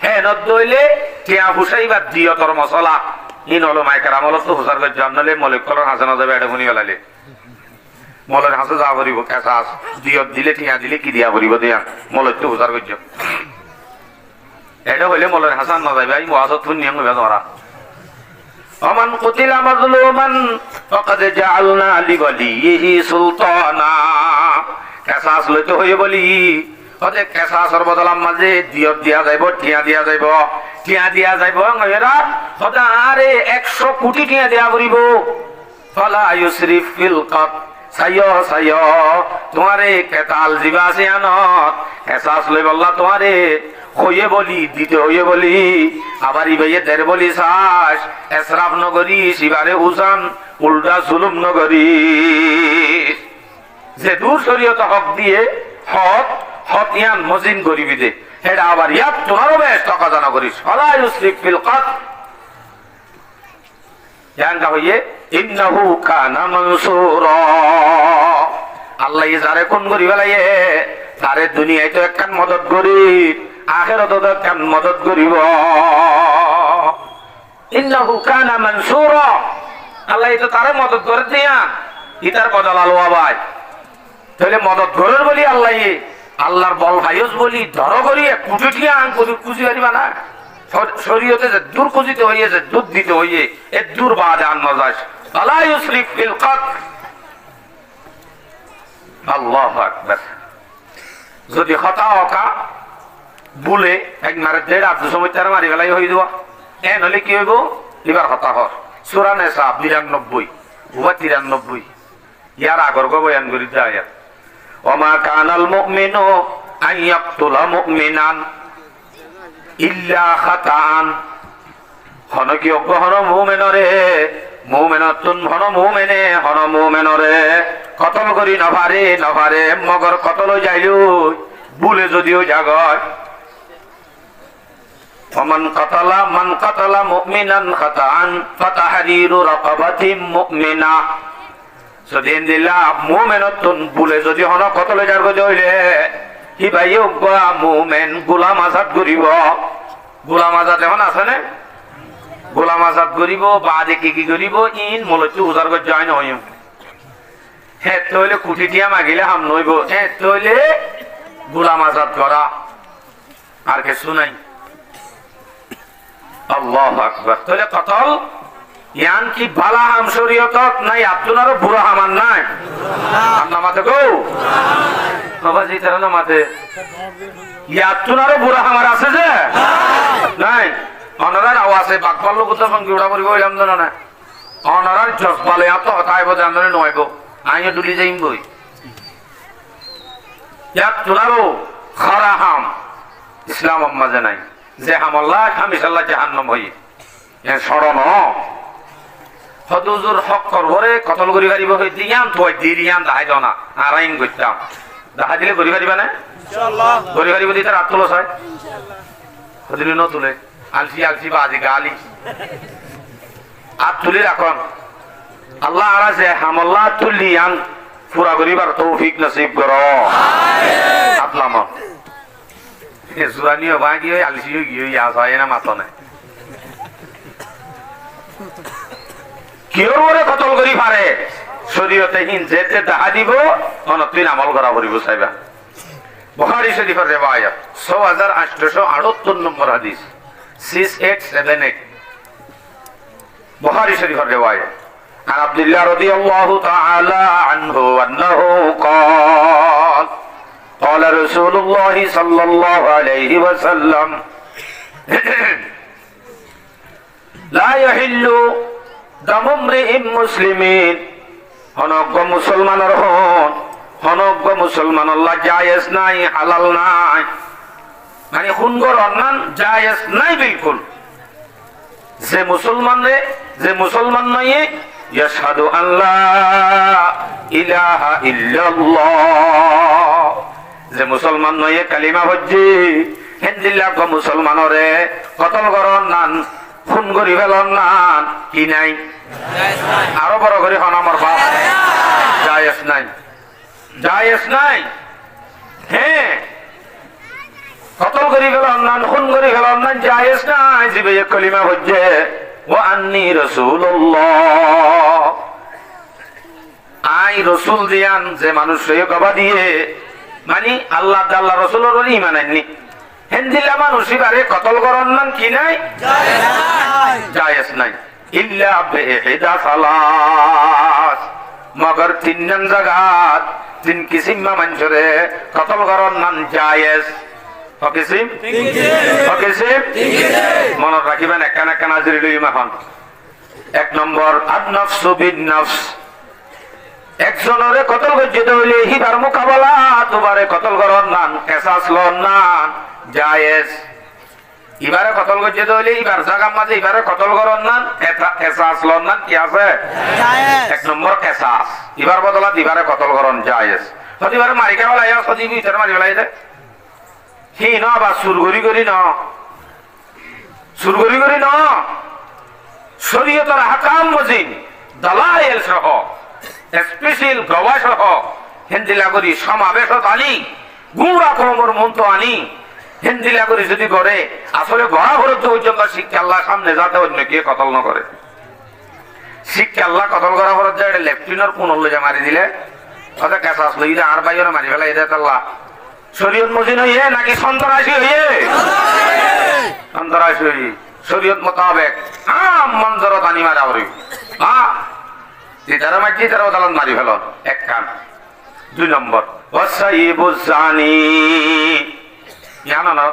হে ন দইলে টিয়া ফুসাইবা দিও তোর মশলা ইন হলো মাইকার আমলত তো হুসার করে জানলে মলিক কলর হাসানা যাবে এটা শুনি গেলালে মলের হাসে যা করিব কেঁচা দিয়ত দিলে টিয়া দিলে কি দিয়া করিব দিয়া মলের তো হুসার করছ এটা হইলে মলের হাসান না যাবে মহাজত নিয়ম হবে ধরা ومن قتل مظلوما فقد جعلنا لوليه سلطانا কেসাস লইতে হইয়ে বলি ওতে কেসাসর বদলাম মাঝে দিয়ত দিয়া যাইব টিয়া দিয়া যাইব টিয়া দিয়া যাইব এরা ওটা আরে 100 কোটি টিয়া দিয়া করিব ফালা ইউসরিফ ফিল কত সাইয় সাইয় তোমারে কেতাল জিবা আছে আনত কেসাস লই বললা তোমারে হইয়ে বলি দিতে হইয়ে বলি আবার ইবাইয়ে দের বলি শ্বাস এসরাফ নগরী শিবারে উসান উল্টা জুলুম নগরী যে দূর শরীয়ত হক দিয়ে হক হক ইয়ান মজিন করিবি দে এটা আবার ইয়াত তোমারও বেশ টাকা জানা করিস ফালা ইউসরিফ ফিল কত জানটা হইয়ে ইন্নাহু কানা মানসুরা আল্লাহ যারে কোন করি ফেলাইয়ে তারে দুনিয়ায় তো একখান মদত করি আখিরাতে তো একখান মদত করিব ইন্নাহু কানা মানসুরা আল্লাহ তো তারে মদত করে দিয়া ইতার বদল আলওয়া ভাই তাহলে মদত করার বলি আল্লাহ আল্লাহর বল ভাইস বলি ধর করি কুটি ঠিয়া আন কুচি পারিবা না শরীয়তে যে দূর কুচিতে হইয়েছে দুধ দিতে হইয়ে এ দূর বাদে আন নজাস আলা ইউসরিফ ফিল কত আল্লাহু আকবার যদি খতা হকা বলে এক মারে দেড় আব্দু সময় তার মারি ফেলাই হয়ে যাব এ নলে কি হইব এবার খতা হর সূরা নিসা 92 ওয়া 93 ইয়ার আগর গো বয়ান করি যায় ওমা কানাল মুমিনু আন ইয়াকতুলা মুমিনান ইল্লা খাতান হন কি অগ্রহণ মুমিনরে মুমিনাতুন হন মুমিনে হন মুমিনরে কতল করি নভারে মগর কতল যাইলু ভুলে যদিও জাগয় মান কাতালা মুমিনান খাতান ফাতাহরিরু রাকাবাতিন মুমিনা সদিন দিলা মুমিনাতুন ভুলে যদি হন কতল জাগ হইলে হি ভাই অগ্রা মুমিন গোলাম আজাদ করিব গোলাম আজাদ এমন আছে না গোলাম আজাদ করিব বাদে কি করিব ইন মলচু উজার করে জয়েন হইম হে তইলে কুটি টিয়া মাগিলে হাম নইব হে তইলে গোলাম আজাদ করা আর কিছু নাই আল্লাহু আকবার তইলে কতল ইয়ান কি বালা হাম শরীয়তত নাই আপনারও বুড়া হামান নাই আপনার মাথে গো বাবা জি তারা না মাথে ইয়াতুনারও বুড়া হামার আছে যে নাই অনারার আওয়াজে বাকপাল লোক তো ফোন কিউড়া করিব হইলাম জানো না অনারার জসপালে এত হতাইব জানলে নয়ব আইনে ডুলি যাইম বই ইয়াতুনারও খারা হাম ইসলাম আম্মাজে নাই যে হামাল্লাহ হামিশাল্লাহ জাহান্নাম হই এ শরণ হদুজুর হক করবরে কতল করি পারিব হই দিয়াম তুই দিরিয়াম দাহাই দনা আরাইন গইতাম দাহা দিলে করি পারিবা না ইনশাআল্লাহ করি পারিব দিতে রাত তুলো হয় ইনশাআল্লাহ হদিলে ন তুলে আলফি বাজি গালি আত তুলি রাখন আল্লাহ আরাজে হামাল্লাহ তুলিয়ান পুরা করিবার তৌফিক নসিব করো আমিন আতলাম এ জুরানিও বাগি হই আলফিও গিয়ে আস হয় না মাতনে কিওর ওরে কতল করি পারে শরীয়তে হিন যেতে দাহা দিব অনতিন আমল করা করিব সাইবা বুখারী শরীফের riwayat 6878 নম্বর হাদিস 6878 বুখারী শরীফের riwayat عن عبد الله رضي الله تعالى عنه أنه قال قال رسول الله صلى الله عليه وسلم لا يحل دم امرئ مسلم হনজ্ঞ মুসলমানের হন হনজ্ঞ মুসলমান আল্লাহ জায়েজ নাই হালাল নাই মানে খুনগর অন্যান জায়েজ নাই বিলকুল যে মুসলমান নয় ইয়াশহাদু আল্লাহ ইলাহা ইল্লাল্লাহ যে মুসলমান নয় কালিমা হজ্জি হেনদিল্লাহ গো মুসলমানরে কতল করন নান খুন করি ফেলন নান কি নাই আরো বড় করে হন আমার বাপ জায়েজ নাই হ্যাঁ কতল করি ফেলন নান খুন করি ফেলন নান জায়েজ নাই জিবে কলিমা হজ্জে ওয়া আন্নী রাসূলুল্লাহ। আই রসুল দিয়ান যে মানুষ গবা দিয়ে মানে আল্লাহ আল্লাহ রসুলের ইমান আননি হিন্দিলা মানুষ এবারে কতল করন মান কি নাই জায়েজ নাই ইল্লা বিহিদা সালাস মগর তিনজন জাগাত তিন কিসিম মানুষরে কতল করন মান জায়েজ কিসিম মনে রাখিবেন একখান একখান হাজির লইম এখন। 1 নম্বর আন-নাফসু বিন-নাফস, একজনরে কতল গজ্জিত হইলে হিবার মোকাবেলা তোমারে কতল করন নান কেসাস লন নান জায়েজ। ইবারে কতল গজ্জিত হইলে ইবার জাগার মাঝে ইবারে কতল করন নান কেসাস লন নান কি আছে জায়েজ। 1 নম্বর কেসাস, ইবার বদলা ইবারে কতল করন জায়েজ। হদিবারে মারিকা বলাই সদি ভিতরে মারি বলাই দে হি ন বা সুরগরি করি ন সুরগরি করি ন শরীয়তের হাকাম মজিদ দালাইল সহ স্পেশাল গবেষক হিন্দিলা করি সমাবেশত আনি গুমরা কমর মন্ত্র আনি হিন্দিলা করি যদি করে আসলে বড় বড় পর্যন্ত শিক্ষা আল্লাহ সামনে যাতে অন্য কে কতল না করে শিক্ষা আল্লাহ কতল করা পর যায় লেফটিনের কোন লইয়া মারি দিলে ওটা কেসাস লইলে আর বাইরে মারি ফেলাই দেয় আল্লাহ শরীয়ত মজিদ হইয়ে নাকি সন্ত্রাসী হইয়ে সন্ত্রাসী হইয়ে শরীয়ত মোতাবেক মঞ্জরত আনি মারা হরি তারা মাঝি তারা দালান মারি ফেল এক কান। 2 নম্বর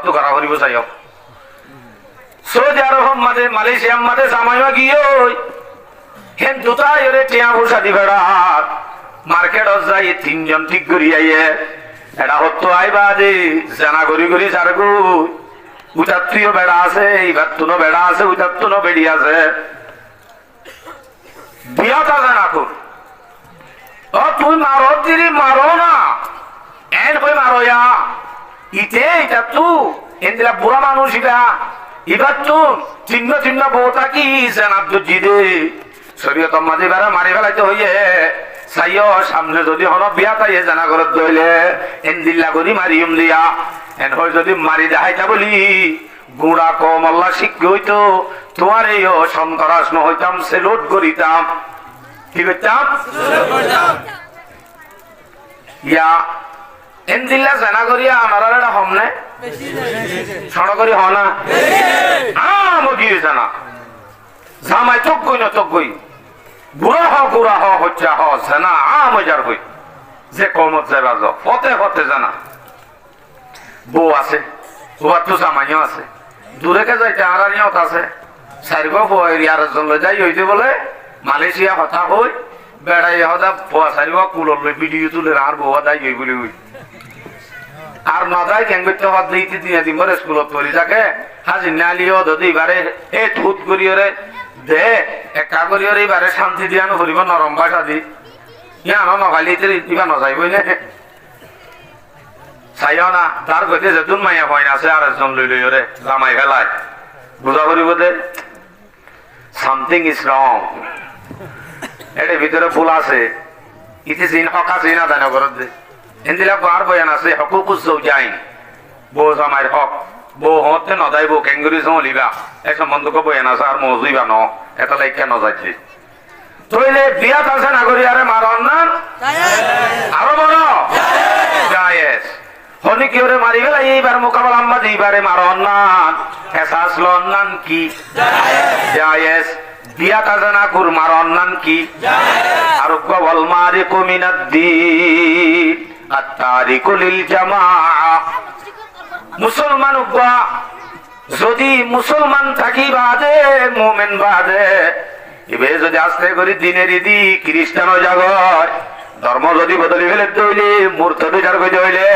তো করা করিব চাই সৌদি আরব মাঝে মালয়েশিয়ার মাঝে জামাইমা গিয়ে হেন দুটা এরে টিয়া ভূষা দি বেড়াত মার্কেট যাই 3 জন ঠিক করি আইয়ে এটা হতো আইবা যে জানা করি করি যার গো উঠাত্রীয় বেড়া আছে এইবার তুনো বেড়া আছে উঠার তুনো বেড়ি আছে বিয়াটা জানা কর তুই মারো দিলি মারো না এন কই মারো ইতে এটা তু এন্দিলা বুড়া মানুষ এবার তু চিহ্ন চিহ্ন বউটা কি জানাব জিদে শরীয়ত মাঝে বেড়া মারি ফেলাইতে হইয়ে চাইও সামনে যদি হন বিয়া তাইয়ে জানা ঘরত দইলে এন্দিল্লা করি মারিম দিয়া এন হয় যদি মারি দেখাইতা বলি গুড়া কম আল্লাহ শিক্ষা হইতো তোমার এই সন্ত্রাস ন হইতাম সেলুট করিতাম কি করতাম ইয়া এন্দিল্লা জানা করিয়া আনার এটা হমনে সড় করি হ না কি হয়েছে না জামাই তোক কই না তোক কই গুড়া হ হচ্ছে হ জানা মজার হই যে কমত যাবা যাও হতে হতে জানা বউ আছে বউর তো জামাইও আছে দূরেকে যাইতে আর নিয়ত আছে চারিব আর যাই হইতে বলে মালয়েশিয়া হতা হই বেড়াই হতা পোয়া চারিব কুলর লই ভিডিও তুলে আর বউয়া যাই হই বলে হই আর নদাই কেন করতে হত দিতে দিয়ে দিম স্কুলত পড়ি যাকে হাজির নালিও যদি এবারে এ থুত করিয়রে দে একা করিয়রে এবারে শান্তি দিয়ানো হরিব নরম ভাষা দি ইয়ানো নগালিতে ইবা নজাইবই নে চাইও না তার গতি যেতুন মাইয়া পয়না আছে আর একজন লই লইরে জামাই ফেলায় বুঝা করিব দে সামথিং ইজ রং এর ভিতরে ফুল আছে ইতি জিন হক আছে না জানা করত দে এন্দিলা বার বয়ান আছে হকুকুজ জাউজাইন বউ জামাইর হক বউ হতে নদাইব কেঙ্গুরি লিবা এই সম্বন্ধকে বয়ান আছে আর মজুইবা ন এটা লাইকা নজাইছে তইলে বিয়াত আছে নাগরি আরে মারন না আরো বড় জায়েজ হনি কি ওরে মারি ফেলাই এইবার মোকাবেলা আম্মা এইবারে মারন না এসাস লন নান কি জায়েজ বিয়াত আছে না কুর মারন নান কি আর কবল মারি কুমিনাদ্দিন আত-তারিকু লিল জামাআ মুসলমান যদি মুসলমান থাকি বাদে মুমিন বাদে এবে যদি আস্তে করে দিনের ইদি খ্রিস্টান জাগয় ধর্ম যদি বদলি ফেলে তৈলে মূর্তি বিচার করে হইলে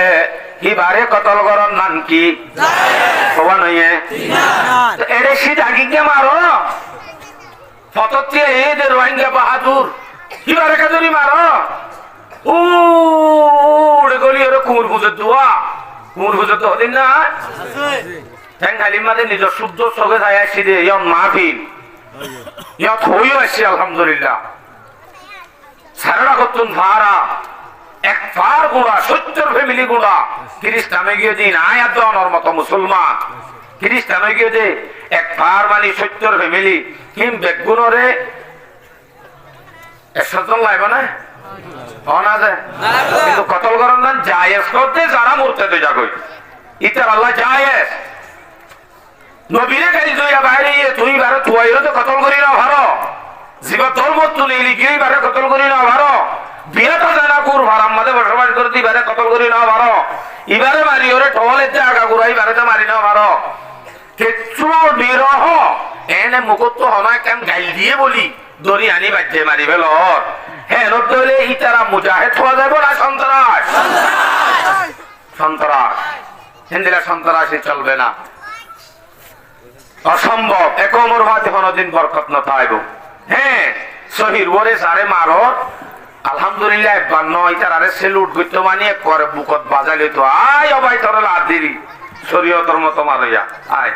এবারে কতল করন নান কি সবা নইয়ে এরে সিধা গিয়ে মারো ফততে এই যে রোহিঙ্গা বাহাদুর এবারে কাজরি মারো উড়ে গলি ওরে কুমুর খুঁজে দোয়া কুমুর খুঁজে তো হদিন না ঠ্যাং খালির মাঝে নিজের শুদ্ধ চোখে যায় আসছি দে ইয়ন মাহফিল ইয়াত হইও আসছি আলহামদুলিল্লাহ সারাটা করতুন ভাড়া এক ফার গুণা 70 ফ্যামিলি গুণা খ্রিস্টানে গিয়ে দিন আয়াত দেওয়ানোর মতো মুসলমান খ্রিস্টানে গিয়ে দে এক পার মানে 70 ফ্যামিলি কিম বেগুনরে 100 জন লাগবে না না যায় কিন্তু কতল করেন না জায়েজ করতে যারা মুরতাদ হয়ে যাবে ইতার আল্লাহ জায়েজ নবীরে খালি দুইয়া বাইরে তুই বারে তুইরো তো কতল করি না ভারো জীবা তোর মত তুলি লিখি বারে কতল করি না ভারো বিয়া তো জানা কুর ভারাম মধ্যে বসবাস করতে বারে কতল করি না ভারো ইবারে মারি ওরে টলেতে আগা গুড়াই বারে তো মারি না ভারো কেচ্ছু বিরহ এনে মুকুত হনা কেন গাইল দিয়ে বলি দড়ি আনি বাজে মারি ফেল হ্যাঁ নদলে ইতারা মুজাহিদ হওয়া যাবে না সন্ত্রাস সন্ত্রাস হিন্দিরা সন্ত্রাসী চলবে না অসম্ভব একমর হাতে কোনদিন বরকত না পাইব হ্যাঁ শহীদ ওরে সারে মারো আলহামদুলিল্লাহ বান্ন ইতার আরে সেলুট করতে মানিয়ে করে বুকত বাজাইলে তো আয় অবাই তরল আদিরি শরীয়তর মতো মারইয়া আয়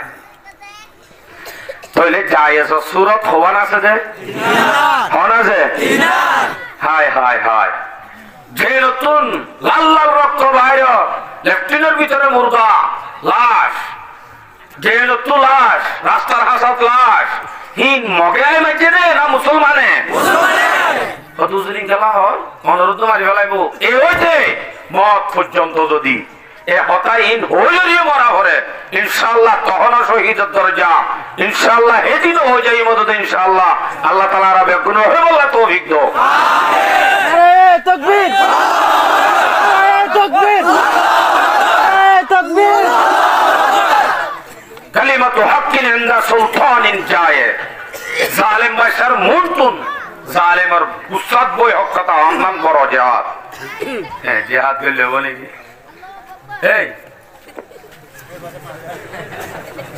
তাহলে জায়েজ সুরত হওয়ান আছে যে হন আছে হায় হায় হায় যে নতুন লাল লাল রক্ত বাইর লেফটিনের ভিতরে মুর্গা লাশ যে নতুন লাশ রাস্তার হাসাত লাশ হিন মগেই মাইছে রে না মুসলমানে দুজনী খেলা হয় অনুরোধ মারি ফেলাইব এই হয়েছে মত পর্যন্ত যদি এ হতাইন হইলিয়ে মরা ভরে ইনশাআল্লাহ তখনও শহীদের দরজা ইনশাআল্লাহ এদিনও হয়ে যায় মদত ইনশাআল্লাহ আল্লাহ তাআলা আর বেগুন হয়ে বললা তৌফিক দাও নারে তাকবীর নারে তাকবীর নারে তাকবীর কালিমাতু হাক্কিন ইনদা সুলতানিন জায়ে জালেম বাশার মুনতুন জালেমের গুসাদ বই হক কথা অনলান বড় জিহাদ হ্যাঁ জিহাদ করলে বলে কি এই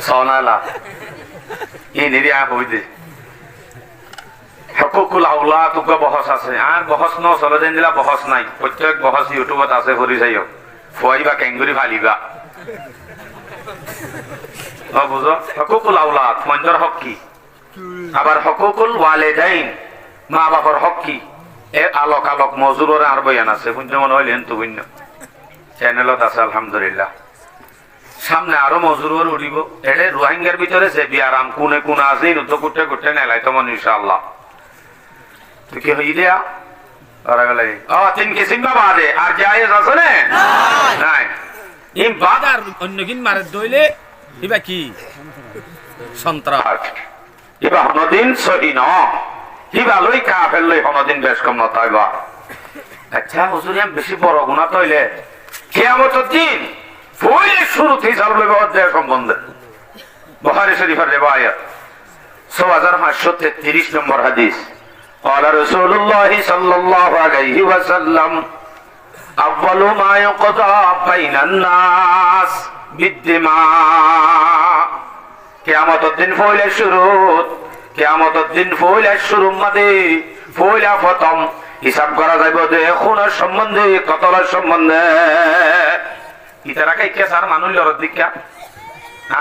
সোনালা এই নিরিয়া হইতে হকুকুল আওলাদ উকা বহস আছে আর বহস ন চলে দেন দিলা বহস নাই প্রত্যেক বহস ইউটিউবত আছে ভরি যাইও ফুয়াইবা কেঙ্গুরি ফালিবা ও বুঝো হকুকুল আওলাদ মঞ্জর হক কি আবার হকুকুল ওয়ালিদাইন মা বাবার হক কি এ আলোক আলোক মজুরের আর বয়ান আছে বুঝতে মনে হইলেন তো বুঝল চ্যানেলত আছে আলহামদুলিল্লাহ সামনে আরো মজুর উঠিব এড়ে রোহিঙ্গার ভিতরে সে বিয়ারাম কোনে কোন আছে তো কুটে কুটে নেলাই তো মনে ইনশাআল্লাহ তুই কি হই দিয়া ওরা গেলে ও তিন কিসিম বাদে আর জায়েজ আছে না নাই ইম বাদার অন্য কিন মারে দইলে ইবা কি সন্ত্রাস ইবা হনদিন সহি ন ইবা লই কাফের লই হনদিন বেশ কম নতাইবা আচ্ছা হুজুর আমি বেশি বড় গুনাহ তইলে কিয়ামতের দিন পয়লে শুরুতেই চলবে অধ্যায় সম্বন্ধে বুখারী শরীফের রিওয়ায়াত 6533 নম্বর হাদিস قال رسول الله صلى الله عليه وسلم أول ما يقضى بين الناس بالدماء কিয়ামতের দিন পয়লে শুরু কিয়ামতের দিন পয়লে শুরু মধ্যে পয়লা প্রথম হিসাব করা যাইব যে খুনের সম্বন্ধে কতলের সম্বন্ধে ইতারা কে কেসার মানুষ লড়ত দীক্ষা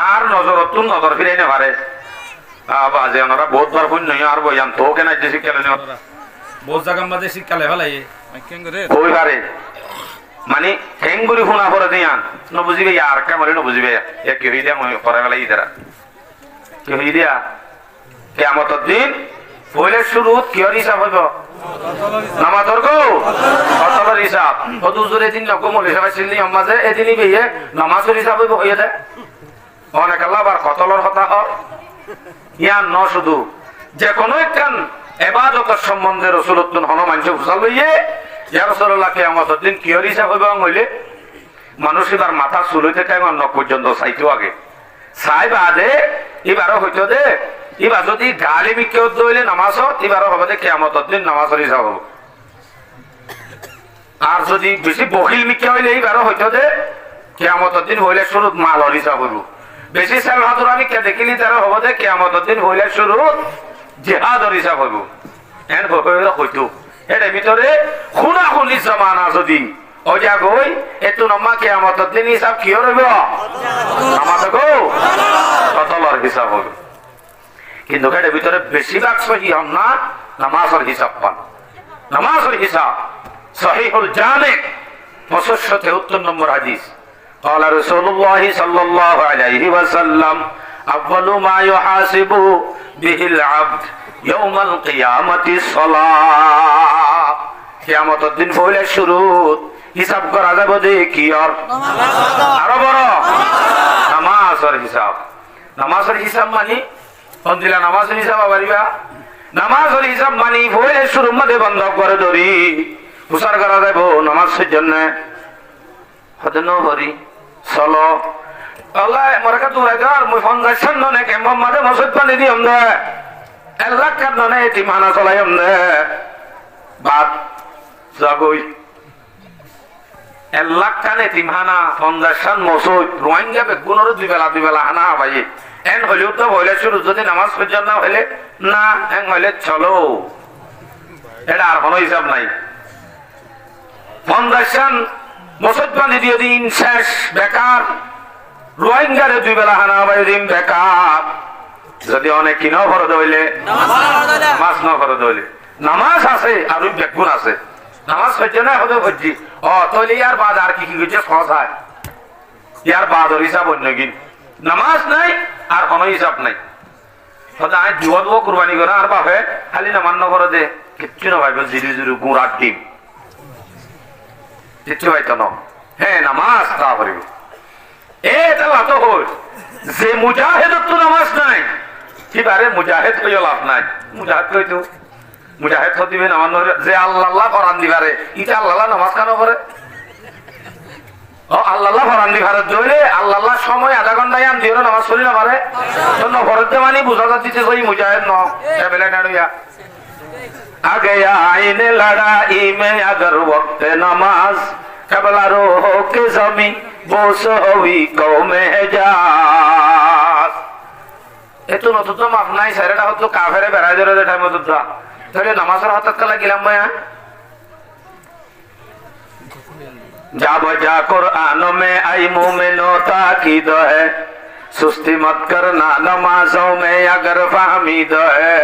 আর নজরতুন নজর ফিরে নে পারে বাজে ওনারা বহুত বার পুণ্য আর বইয়ান তো কেন যে শিক্ষালে নে বহুত জায়গা মাঝে শিক্ষালে ফেলাই কই পারে মানে ঠেঙ্গুরি ফোনা করে দিয়ান ন বুঝিবে আর কামারে ন বুঝিবে এক কি হইয়া মই করে ফেলাই ইতারা কি হই দিয়া কিয়ামতের দিন পয়লা শুরু কিয়র হিসাব হইব নামাজর গো কতলের হিসাব হুজুরে দিন নকমল হিসাব ছিলি আমাজে এদিনই বিয়ে নামাজের হিসাব হইব হইয়া দে অনেক আল্লাহ আবার কতলের কথা হয় ইয়া ন শুধু যে কোনো একখান ইবাদতের সম্বন্ধে রাসূলুল্লাহ হনুমান ফুসাল লইয়ে ইয়া রাসূলুল্লাহ কিয়ামতের দিন কিয়র হিসাব হইব হইলে মানুষ এবার মাথা চুলইতে টাইম অন্য পর্যন্ত চাইতো আগে চাই বাদে এবারও হইতো দে এবার যদি গালি বিক্রি হইলে নামাজ এবারও হবে যে কিয়ামতের দিন নামাজের হিসাব হবো আর যদি বেশি বকিল বিক্রি হইলে এবারও হইতো যে কিয়ামতের দিন হইলে শুরু মালর হিসাব হইব বেশি চাল হাতুর আমি কে দেখিলি তারা হবো যে কিয়ামতের দিন হইলে শুরু জিহাদর হিসাব হইব এন হইতো এর ভিতরে খুনাখুনি জমানা যদি ওজা গই এত নম্মা কিয়ামতের দিন হিসাব কি হইব নামাজ গো কতলর হিসাব হইব কিন্তু এর ভিতরে বেশিরভাগ সহি হন না নামাজের হিসাব পান নামাজের হিসাব সহিহুল জামি 6573 নম্বর হাদিস قال رسول الله صلى الله عليه وسلم আউয়ালু মা ইউহাসিবু বিহিল আবদ ইয়াউমাল কিয়ামাতিস সালাত। কিয়ামতের দিন পয়লা শুরু হিসাব করা যাবে যে কি আর আরো বড় নামাজের হিসাব। নামাজের হিসাব মানে কোন দিলা নামাজের হিসাব পারিবা? নামাজের হিসাব মানে পয়লা শুরুর মধ্যে বন্ধ করে ধরি প্রচার করা যাব নামাজের জন্য। হদন হরি চলো আল্লাহ মরকা তোরা যার মুই ফাউন্ডেশন ননে কে মোহাম্মদ মসজিদ পানি দিম দে আল্লাহ কার ননে এতিমানা চলাইম দে বাদ জাগই আল্লাহ কানে এতিমানা ফাউন্ডেশন মসজিদ রোহিঙ্গা বেগুনর দুই বেলা আনা ভাই এন হলিও তো হইলে শুরু যদি নামাজ পর্যন্ত হইলে না এন হইলে চলো এটা আর কোনো হিসাব নাই। ফাউন্ডেশন মসজিদ পানি দিয়ে দিন শেষ বেকার রোহিঙ্গারে দুই বেলা হানা বাই দিন বেকার। যদি অনেক কিনাও ফরদ হইলে নামাজ ন ফরদ হইলে নামাজ আছে আর বেগুন আছে নামাজ হচ্ছে না হতে হচ্ছি তৈলে ইয়ার বাদ আর কি কি করছে সহায় ইয়ার বাদর হিসাব অন্য কিন নামাজ নাই আর কোনো হিসাব নাই। আজ যুবক কুরবানি করে আর বাপে খালি নামান নগরে দে কিচ্ছু না ভাইবে জিরু জিরু গুড়ার ডিম কিচ্ছু হয়তো ন। হ্যাঁ নামাজ তা করিব এটা লাভ হল যে মুজাহিদত তো নামাজ নাই কিবারে মুজাহিদ হইয়া লাভ নাই। মুজাহিদ কইতো মুজাহিদ হতিবে নামান যে আল্লাহ ফরান দিবারে ইটা আল্লাহ নামাজ কেন করে আল্লাহ ফরান দিবারে জইলে আল্লাহ সময় আধা ঘন্টা আন দিও নামাজ পড়ি না পারে জন্য ফরজ মানে বুঝা যাচ্ছে ওই মুজাহিদ ন এবেলে নাড়িয়া आगे आईने लड़ाई में अगर वक्त नमाज कबला रोहो के जमी बोस हुई कौमे जास এতো নতুন তো মাফ নাই সারেটা হতো কাফেরে বেড়াই ধরে টাইম হতো তাহলে নামাজের হাত কালা গেলাম ভাইয়া जा बजा कुरान में आई मोमिनो ताकीद है सुस्ती मत करना नमाजों में अगर फामीद है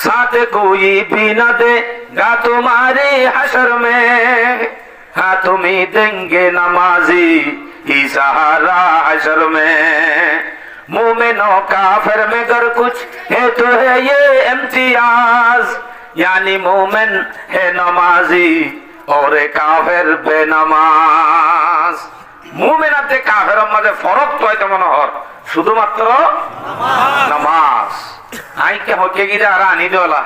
साथ कोई भी न देगा तुम्हारे हशर में हाँ तुम ही देंगे नमाजी ही सहारा हशर में। मोमिनो काफिर में अगर कुछ है तो है ये इम्तियाज यानी मोमिन है नमाजी और काफिर बेनमाज। मोमिनाते काफिर मध्य फरक तो है मन हर শুধুমাত্র নামাজ আইকে হকে গিয়ে আর আনি দেওয়ালা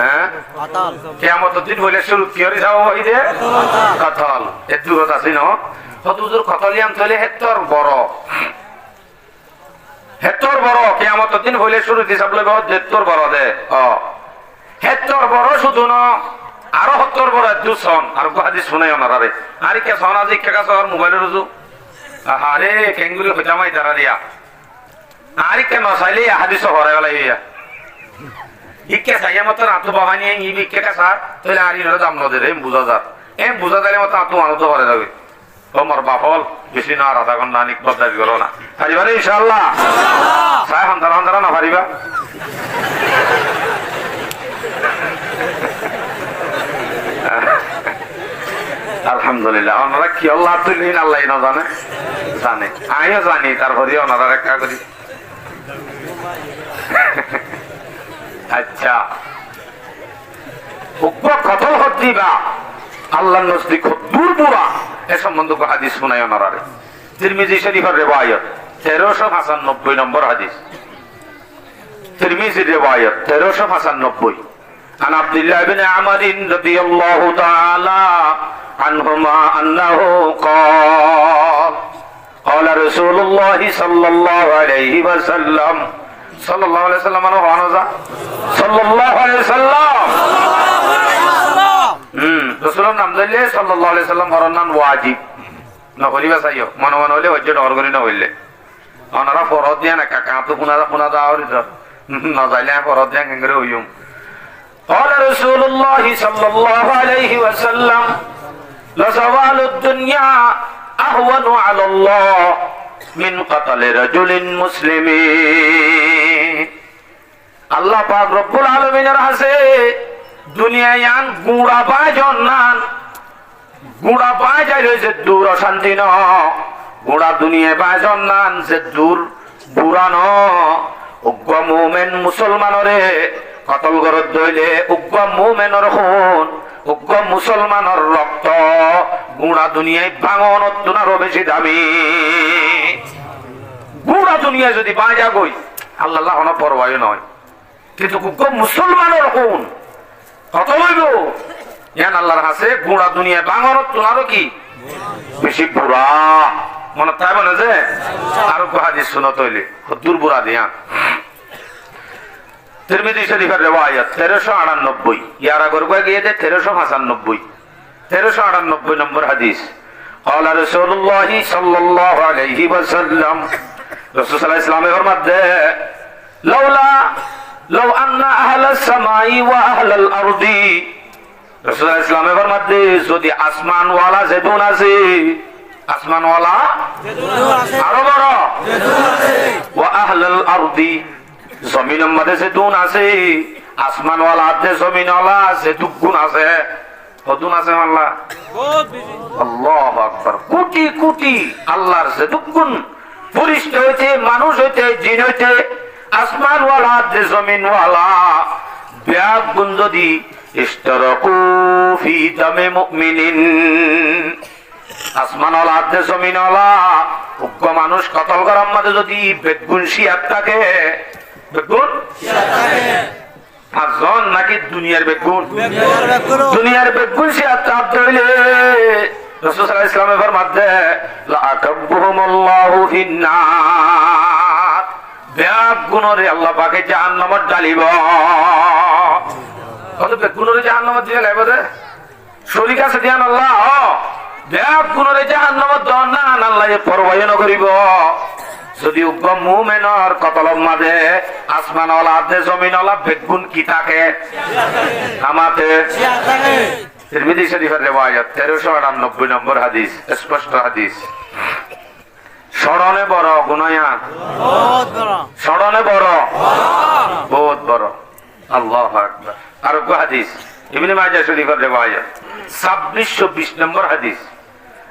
হ্যাঁ কিয়ামতের দিন হইলে শুরু কি হরি যাব হইছে কতল এত দূরত আছে ন হতুজুর কতলিয়াম চলে হেতর বড় কিয়ামতের দিন হইলে শুরু হিসাব লইব হেতর বড় দে হেতর বড় শুধু ন আরো হেতর বড় দুসন আর হাদিস শুনাই ওনারে আর কে সোনা জি কে কাছে আর মোবাইলের রুজু আরে কেঙ্গুলি হজামাই তারা দিয়া আর কে নসাইলে হাদিস হরে গলা ইয়া ইকে সাইয়া মত আতু বাবানি ইবি কে কাছে তাহলে আর ইনর দাম নদে রে বুঝা দিলে মত আতু আনন্দ হরে যাবে তোমার বাপল বেশি না আধা ঘন্টা নিক বদাবি করো না পারিবারে ইনশাআল্লাহ সাই হন্দারা না পারিবা আলহামদুলিল্লাহ ওনারা কি আল্লাহ তুলিন আল্লাহ না জানে জানে আমিও জানি তারপরে ওনারা একটা করি আচ্ছা কতল হতিবা আল্লাহ নজদিক দূর বুড়া এ সম্বন্ধে হাদিস শোনায় ওনারা তিরমিজি শরীফের রিওয়ায়াত 1395 নম্বর হাদিস তিরমিজির রিওয়ায়াত 1395 عن عبد الله بن عمر رضي الله تعالى عنهما أنه قال قال رسول الله صلى الله عليه وسلم صلى الله عليه وسلم صلى الله عليه وسلم رسول الله نمدلله صلى الله عليه وسلم فرنان واجب نقولي بس أيوه من هولي وجه دارغني نقولي أنا را فرض ديانا كأنتو كنا داوري نزايله فرض ديان كنغري ويوم قال رسول الله صلى الله عليه وسلم لزوال الدنيا أهون على الله من قتل رجل مسلم الله পাক রব্বুল আলামিনের কাছে দুনিয়ায়ান গুড়া বাজনান গুড়া পায় যাই রয়েছে দূর অশান্তি ন গুড়া দুনিয়ায় পায় জন্নান সে দূর বুড়া ন উগ্র মুমেন মুসলমানরে কতল গরত দইলে উগ্র মুমেনর খুন উগ্র মুসলমানর রক্ত গুড়া দুনিয়ায় ভাঙন তুনারও বেশি দামি গুড়া দুনিয়ায় যদি পায় যা গই আল্লাহ কোনো পরবাহ নয় কিন্তু উগ্র মুসলমানের খুন কত লইব জ্ঞান আল্লাহর কাছে গুড়া দুনিয়ায় ভাঙন তুনারও কি বেশি বুড়া মনে তাই বলে যে আরো হাদিস শুনো তৈলে দূর বুড়া দিয়া তিরমিজি শরীফের রিওয়ায়াত 1398 ইয়ার আগর গিয়ে 1395 1398 নম্বর হাদিস قال رسول الله صلى الله عليه وسلم রাসূল সাল্লাল্লাহু আলাইহি ওয়াসাল্লাম ফরমাতে لو ان اهل السماء واهل الارض রাসূল সাল্লাল্লাহু আলাইহি ওয়াসাল্লাম ফরমাতে যদি আসমান ওয়ালা জেদুন আছে আসমান ওয়ালা আরো বড় ওয়া আহলাল আরদি জমিনের মধ্যে যে দুন আছে আসমান ওয়ালা আছে জমিন ওয়ালা আছে দুগুণ আছে কতগুণ আছে আল্লাহ আল্লাহু আকবার কোটি কোটি আল্লাহর যে দুগুণ ফেরেশতা হইতে মানুষ হইতে জিন হইতে আসমান ওয়ালা আছে জমিন ওয়ালা ব্যাগ গুণ যদি ইশতারাকু ফি দামে মুমিনিন আসমান ওয়ালা আছে জমিন ওয়ালা উগ্র মানুষ কতল করার মধ্যে যদি বেগুন শিয়াত থাকে বেগুন আজন নাকি দুনিয়ার বেগুন দুনিয়ার বেগুন শিয়াত তাপ হইলে রাসূল সাল্লাল্লাহু আলাইহি ওয়াসাল্লাম ফরমাতে লা আকাবহুমুল্লাহু ফিন্নার বেগুনরে আল্লাহ পাকে জাহান্নামে ডালিব কত বেগুনরে জাহান্নামে দিয়ে লাইব দে শরীক আছে দিয়ান আল্লাহ বেগুনরে জাহান্নামে দন না আল্লাহ পরবাহ নকরিব যদি উগ্র মুমিনের কতলম মাঝে আসমান ওয়ালা আছে জমিন ওয়ালা বেগুন কি থাকে আমাতে তিরমিজি শরীফের রিওয়ায়াত 1398 নম্বর হাদিস স্পষ্ট হাদিস স্মরণে বড় গুনায়া বহুত বড় স্মরণে বড় বহুত বড় আল্লাহু আকবার আর কো হাদিস ইবনে মাজাহ শরীফের রিওয়ায়াত 2620 নম্বর হাদিস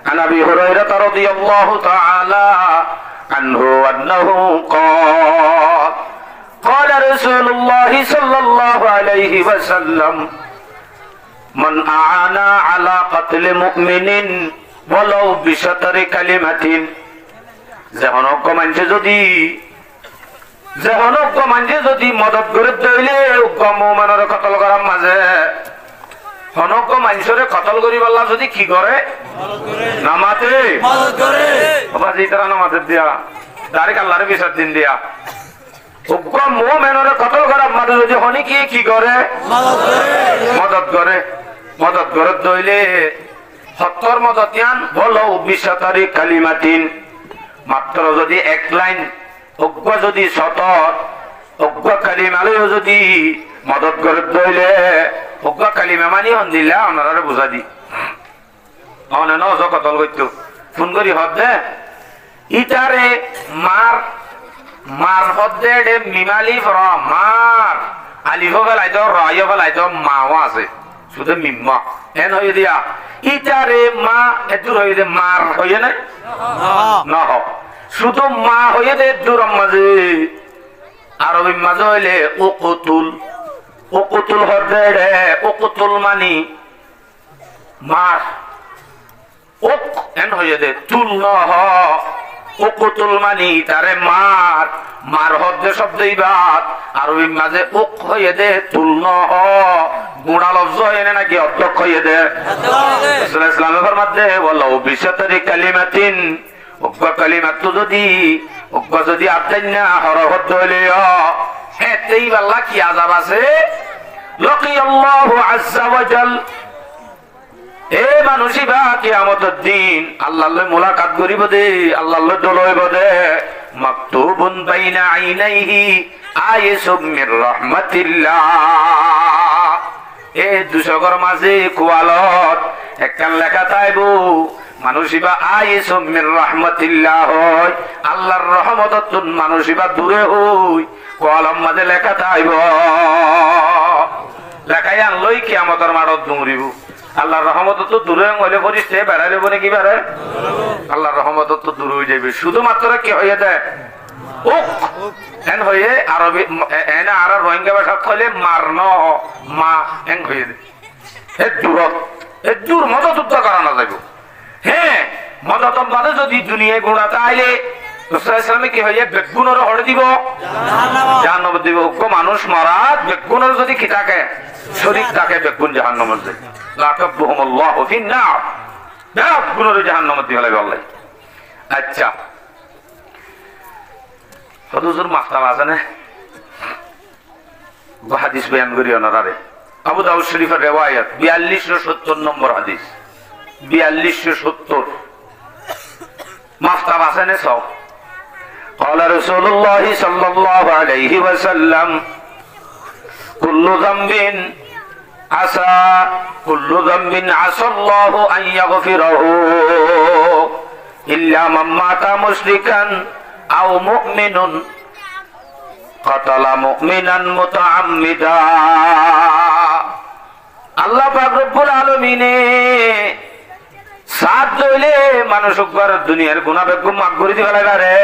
عن ابي هريره رضي الله تعالى عنه انه قال قال رسول الله صلى الله عليه وسلم من اعان على قتل مؤمن ولو بشطر كلمه যেহনক মানছে যদি মদত করে দইলে উগ্র মুমিনের কতল করার মাঝে হনক মানুষরে কতল করি বললা যদি কি করে নামাতে মদত করে বাবা জি তারা নামাতে দিয়া ডাইরেক্ট আল্লাহর বিচার দিন দিয়া উগ্র মুমিনের কতল করার মাঝে যদি হনি কি করে মদত করে দইলে সত্তর মদতিয়ান বলো বিশতারি কালিমাতিন মাত্র যদি এক লাইন উগ্র যদি সতর উগ্র কালিমালেও যদি মদত করে দইলে উগ্র কালিমা মানি হন দিলা ওনারা বুঝা দি অনেন কতল করতো ফোন করি হদে ইটারে মার হদে মিমালি ফর মার আলিফ বেলাই তো রয় বেলাই তো মাও আছে শুধু মিম্মা এন হয়ে দিয়া ইটারে মা এদুর হয়ে দে মার হয়ে নাই না শুধু মা হয়ে দে দূর মাঝে আরবি মাঝে হইলে উকুতুল হদে রে উকুতুল মানি মার ওক এন হয়ে দে তুল নহ উকুতুল মানি তারে মার হদে শব্দই বাদ আরবি মাঝে ওক হয়ে দে তুল নহ গুণা লফজ হয়ে নাকি অধ্যক্ষ হয়ে দে রাসূলুল্লাহ ইসলামে ফরমাতে বলো বিশতারি কালিমাতিন উগ্র কালিমাত যদি আপনি না হরহত হইলে এতেই আল্লাহ কি আযাব আছে লাকি আল্লাহু আযজা ওয়া জাল এ মানুষিবা কিয়ামতের দিন আল্লাহর মুলাকাত করিব দে আল্লাহর দলইব দে মাকতুবুন বাইনা আইনাইহি আয়াসুম মির রাহমাতিল্লাহ এ দুশগর মাঝে কোয়ালত একখান লেখা তাইব মানুষিবা আয়াসুম মির রাহমাতিল্লাহ হয় আল্লাহর রহমততুন মানুষিবা দূরে হই কলম মাঝে লেখা তাইব লেখাই আনলই কিয়ামতের মাঠত দৌড়িব আল্লাহর রহমত তো দূরে হইলে পরিস্থিতি বেড়াইলে বলে কি বেড়ে আল্লাহর রহমত তো দূর হয়ে যাবে শুধুমাত্র কি হয়ে যায় এন হয়ে আরবি এনে আর রোহিঙ্গা ভাষা কইলে মারন মা এন হয়ে যায় দূর মদত উদ্ধার করানো যাবে হ্যাঁ মদত বাদে যদি দুনিয়ায় গুণা তাইলে ইসলামে কি হয়ে বেগুনের হড়ে দিব জাহান্নাম দিব মানুষ মরা বেগুনের যদি কি থাকে শরীর থাকে বেগুন জাহান্নাম দেয় লাকাবহুমুল্লাহু ফিন-নার বেগুনের জাহান্নাম দিয়ে লাগবে আল্লাহ আচ্ছা হুজুর মাফতাব আছে না হাদিস বয়ান করি ওনারে আবু দাউদ শরীফের রিওয়ায়াত 4270 নম্বর হাদিস 4270 মাফতাব আছে না সব قال رسول الله صلى الله عليه وسلم كل ذنب عسى الله أن يغفره إلا من مات مشركا أو مؤمن قتل مؤمنا متعمدا আল্লাহ পাক রব্বুল আলামিন সাত দইলে মানুষ উপর দুনিয়ার গুনাহ বেগুম মাফ করে দিবা লাগে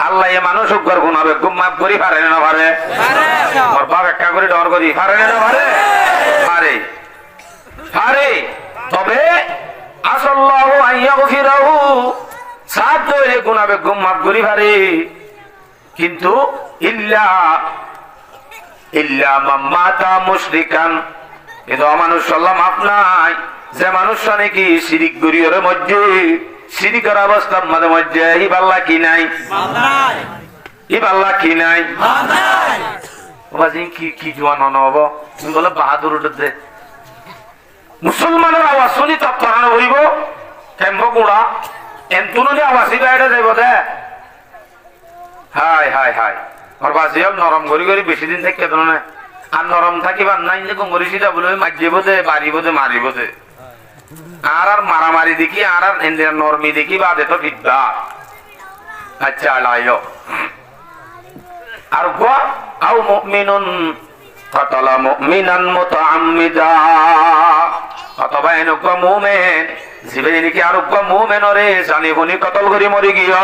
আল্লাহ এ মানুষ উপর গুনাহ বেগুম মাফ করি পারে না পারে ওর বাপ একটা করে ডর করি পারে না পারে পারে পারে তবে আসাল্লাহু আইয়াগফিরাহু সাত দইলে গুনাহ বেগুম মাফ করি পারে কিন্তু ইল্লা মাম্মাতা মুশরিকান কিন্তু মানুষ আল্লাহ মাফ নাই যে মানুষ নাকি শিরিক গরিয়র মধ্যে শিরিকের অবস্থার মাঝে মধ্যে ইবাল্লাহ কি নাই ইবাল্লাহ কি নাই কি কি জোয়ান হব তুমি বলে বাহাদুর উঠে মুসলমানের আওয়াজ শুনি তৎপরানো করিব কেম্ব গুড়া এমতুনি আওয়াজ বাইরে যাইব দে হাই হাই হাই আমার বাসি নরম করি করি বেশি দিন থেকে কেন না আর নরম থাকিবার নাই যে গঙ্গরি সিটা বলে মারিব দে বাড়িব দে মারিব দে আর মারামারি দেখি আর নরমি দেখি বা দে তো বিদ্যা আচ্ছা আলাইও আর গো আও মুমিনুন কাতালা মুমিনান মুতাআম্মিদা অথবা এনেকুৱা মুমিন যিবে নেকি আর গো মুমিনরে জানি বনি কতল করি মরি গিয়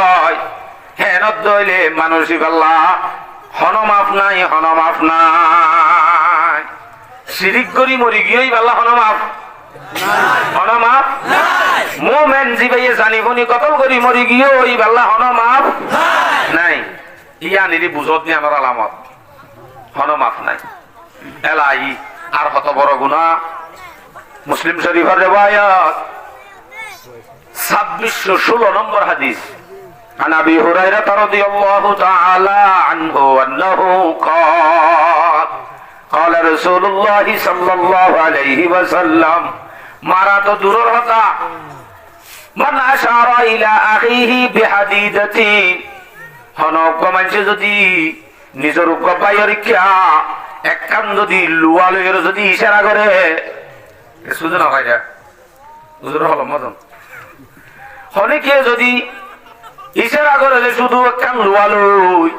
হেনত দইলে মানুষই আল্লাহ হনমাফ নাই হনমাফ নাই শিরিক করি মরি গিয়েই আল্লাহ হনমাফ হনমাফ মুমিন জিবাইয়ে জানি বনি কতল করি মরি গিয়ে ওই আল্লাহ হনমাফ নাই ইয়া নিরি বুঝত নি আমার আলামত হনমাফ নাই এলাই আর কত বড় গুনাহ মুসলিম শরীফের রিওয়ায়াত 2616 নম্বর হাদিস عن ابي هريره رضي الله تعالى عنه انه قال قال رسول الله صلى الله عليه وسلم মারা তো দূরের কথা মান আশারা ইলা আখিহি বিহাদিদাতি হনক মানুষ যদি নিজের উপায়ের কিয়া এক কান যদি লুয়ালের যদি ইশারা করে শুধু না ভাইরা হুজুর হলো মদন হনিকে যদি ইশারা করে যে শুধু এক কান লুয়ালই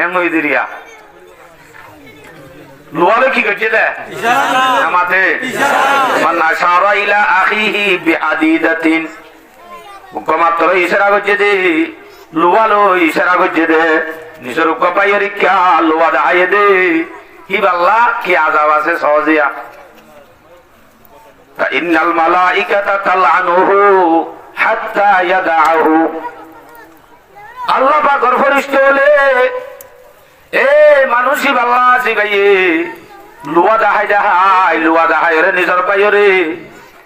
এমই দিরিয়া লুয়ালে কি করছে দে আমাতে মান আশারা ইলা আখিহি বিহাদিদাতিন মাত্র ইশারা করছে দে লুয়ালো ইশারা করছে দে নিজের উপায়ের কিয়া লুয়া দায়ে দে হিবাল্লাহ কি আযাব আছে সহজিয়া ইন্নাল মালাইকাতা তালআনুহু হাত্তা ইয়াদাহু আল্লাহ পাকের ফেরেশতা হলে এ মানুষই বাল্লা আছে গাইয়ে লুয়া দাহাই রে নিজের পাইরে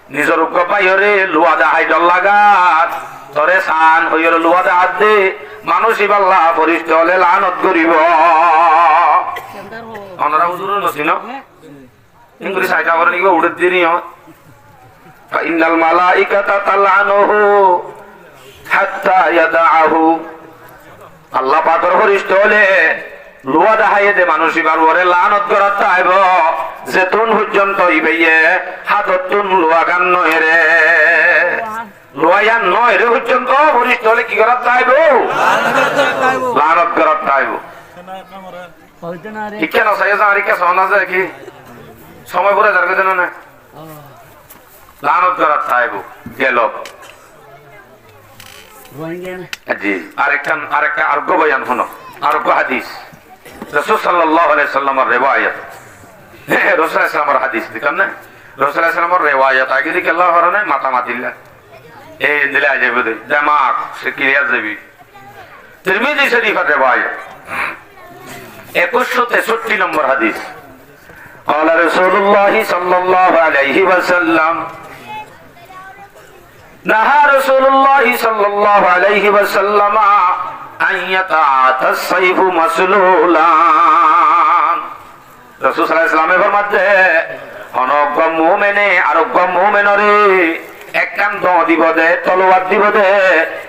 নিজের পাইরে লুয়া দাহাই দল লাগাত তরে সান হইরে লুয়া দাহাত দে মানুষই বাল্লা ফেরেশতা হলে লানত করিব ওনারা হুজুর নছিন ইংরেজি সাইটা করে নিব উড়ে দিনিও ইন্নাল মালাইকাতা তালআনুহু হাত্তা ইয়াদাহু আল্লাহ পাকের ফেরেশতা হলে লুয়া দাহাই দে মানুষই বারবরে লানত করাত আইব যেতুন পর্যন্ত ইবেয়ে হাততুন লুয়া গান নয় রে লুয়া নয় রে পর্যন্ত ফেরেশতা হলে কি করাত আইব লানত করাত আইব ইকেন সাইজা আরিকা সোনা যায় কি সময় পরে দরকার জানা না লানত করার চাইব গেল জি আরেকটা আরোগ্য বয়ান শোনো আরোগ্য হাদিস রাসূল সাল্লাল্লাহু আলাইহি সাল্লামের রিওয়ায়াত রাসূল সাল্লামের হাদিস দেখেন না রাসূল সাল্লামের রিওয়ায়াত আগে দিকে আল্লাহ হরনে মাথা মাতিলা এই দিলে যাবে দিমাগ সে ক্লিয়ার যাবে তিরমিজি শরীফের রিওয়ায়াত 2163 নম্বর হাদিস قال رسول الله صلى الله عليه وسلم نهى رسول الله صلى الله عليه وسلم أن يتعاطى السيف مسلولا رسول صلى الله عليه وسلم ফরমাতে অনজ্ঞ মুমিনে আরোগ্য মুমিনরে একখান দ দিব দে তলোয়ার দিব দে